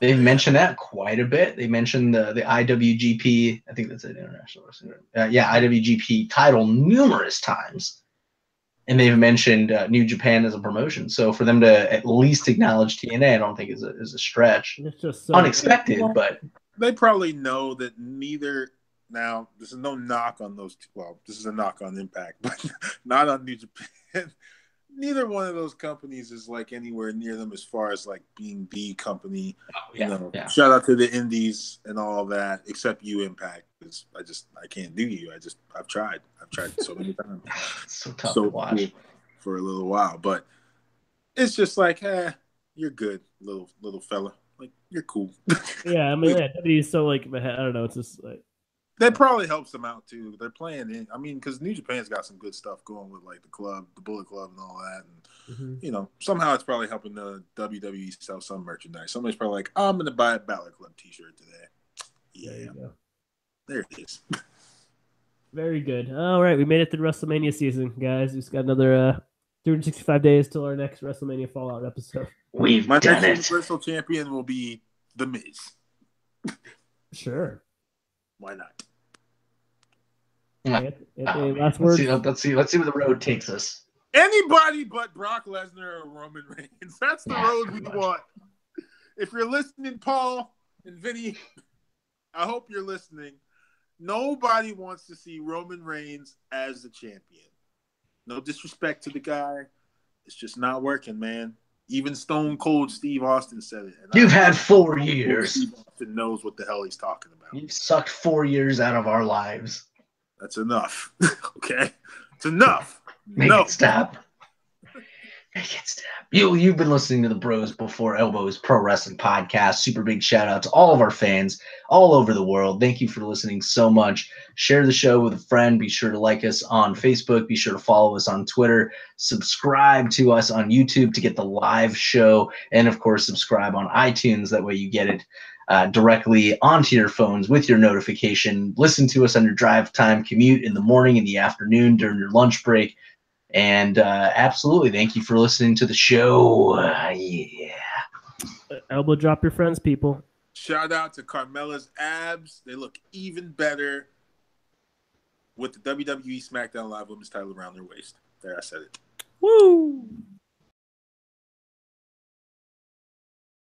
S2: They've mentioned that quite a bit. They mentioned the IWGP, I think that's an international wrestling. IWGP title numerous times. And they've mentioned New Japan as a promotion. So for them to at least acknowledge TNA, I don't think is a stretch.
S1: It's just so
S2: unexpected, but
S3: they probably know that neither. Now, this is no knock on those two. Well, this is a knock on Impact, but not on New Japan. Neither one of those companies is like anywhere near them as far as like being the company. Shout out to the indies and all that, except you, Impact. Because I can't do you. I've tried so many times.
S2: So tough to watch
S3: cool for a little while, but it's just like, you're good, little fella. Like, you're cool.
S1: Yeah, I mean, WWE is so like, I don't know. It's just like
S3: that probably helps them out too. They're playing in. I mean, because New Japan's got some good stuff going with like the club, the Bullet Club, and all that. And somehow it's probably helping the WWE sell some merchandise. Somebody's probably like, I'm gonna buy a Balor Club T-shirt today. Yeah, there it is.
S1: Very good. All right, we made it through WrestleMania season, guys. We've got another 365 days till our next WrestleMania Fallout episode.
S3: My next Universal Champion will be The Miz.
S1: Sure.
S3: Why not?
S1: Last word.
S2: Let's see where the road takes us.
S3: Anybody but Brock Lesnar or Roman Reigns. That's the road we want. If you're listening, Paul and Vinny, I hope you're listening. Nobody wants to see Roman Reigns as the champion. No disrespect to the guy. It's just not working, man. Even Stone Cold Steve Austin said it. And
S2: You've had 4 years.
S3: Steve Austin knows what the hell he's talking about.
S2: You've sucked 4 years out of our lives.
S3: That's enough. Okay? It's enough.
S2: Make it stop. Make it stop. You've been listening to the Bros Before Elbows Pro Wrestling Podcast. Super big shout out to all of our fans all over the world. Thank you for listening so much. Share the show with a friend. Be sure to like us on Facebook. Be sure to follow us on Twitter. Subscribe to us on YouTube to get the live show. And, of course, subscribe on iTunes. That way you get it directly onto your phones with your notification. Listen to us on your drive time commute in the morning, in the afternoon, during your lunch break. And absolutely, thank you for listening to the show. Yeah.
S1: Elbow drop your friends, people.
S3: Shout out to Carmella's abs. They look even better with the WWE SmackDown Live Women's title around their waist. There, I said it.
S1: Woo!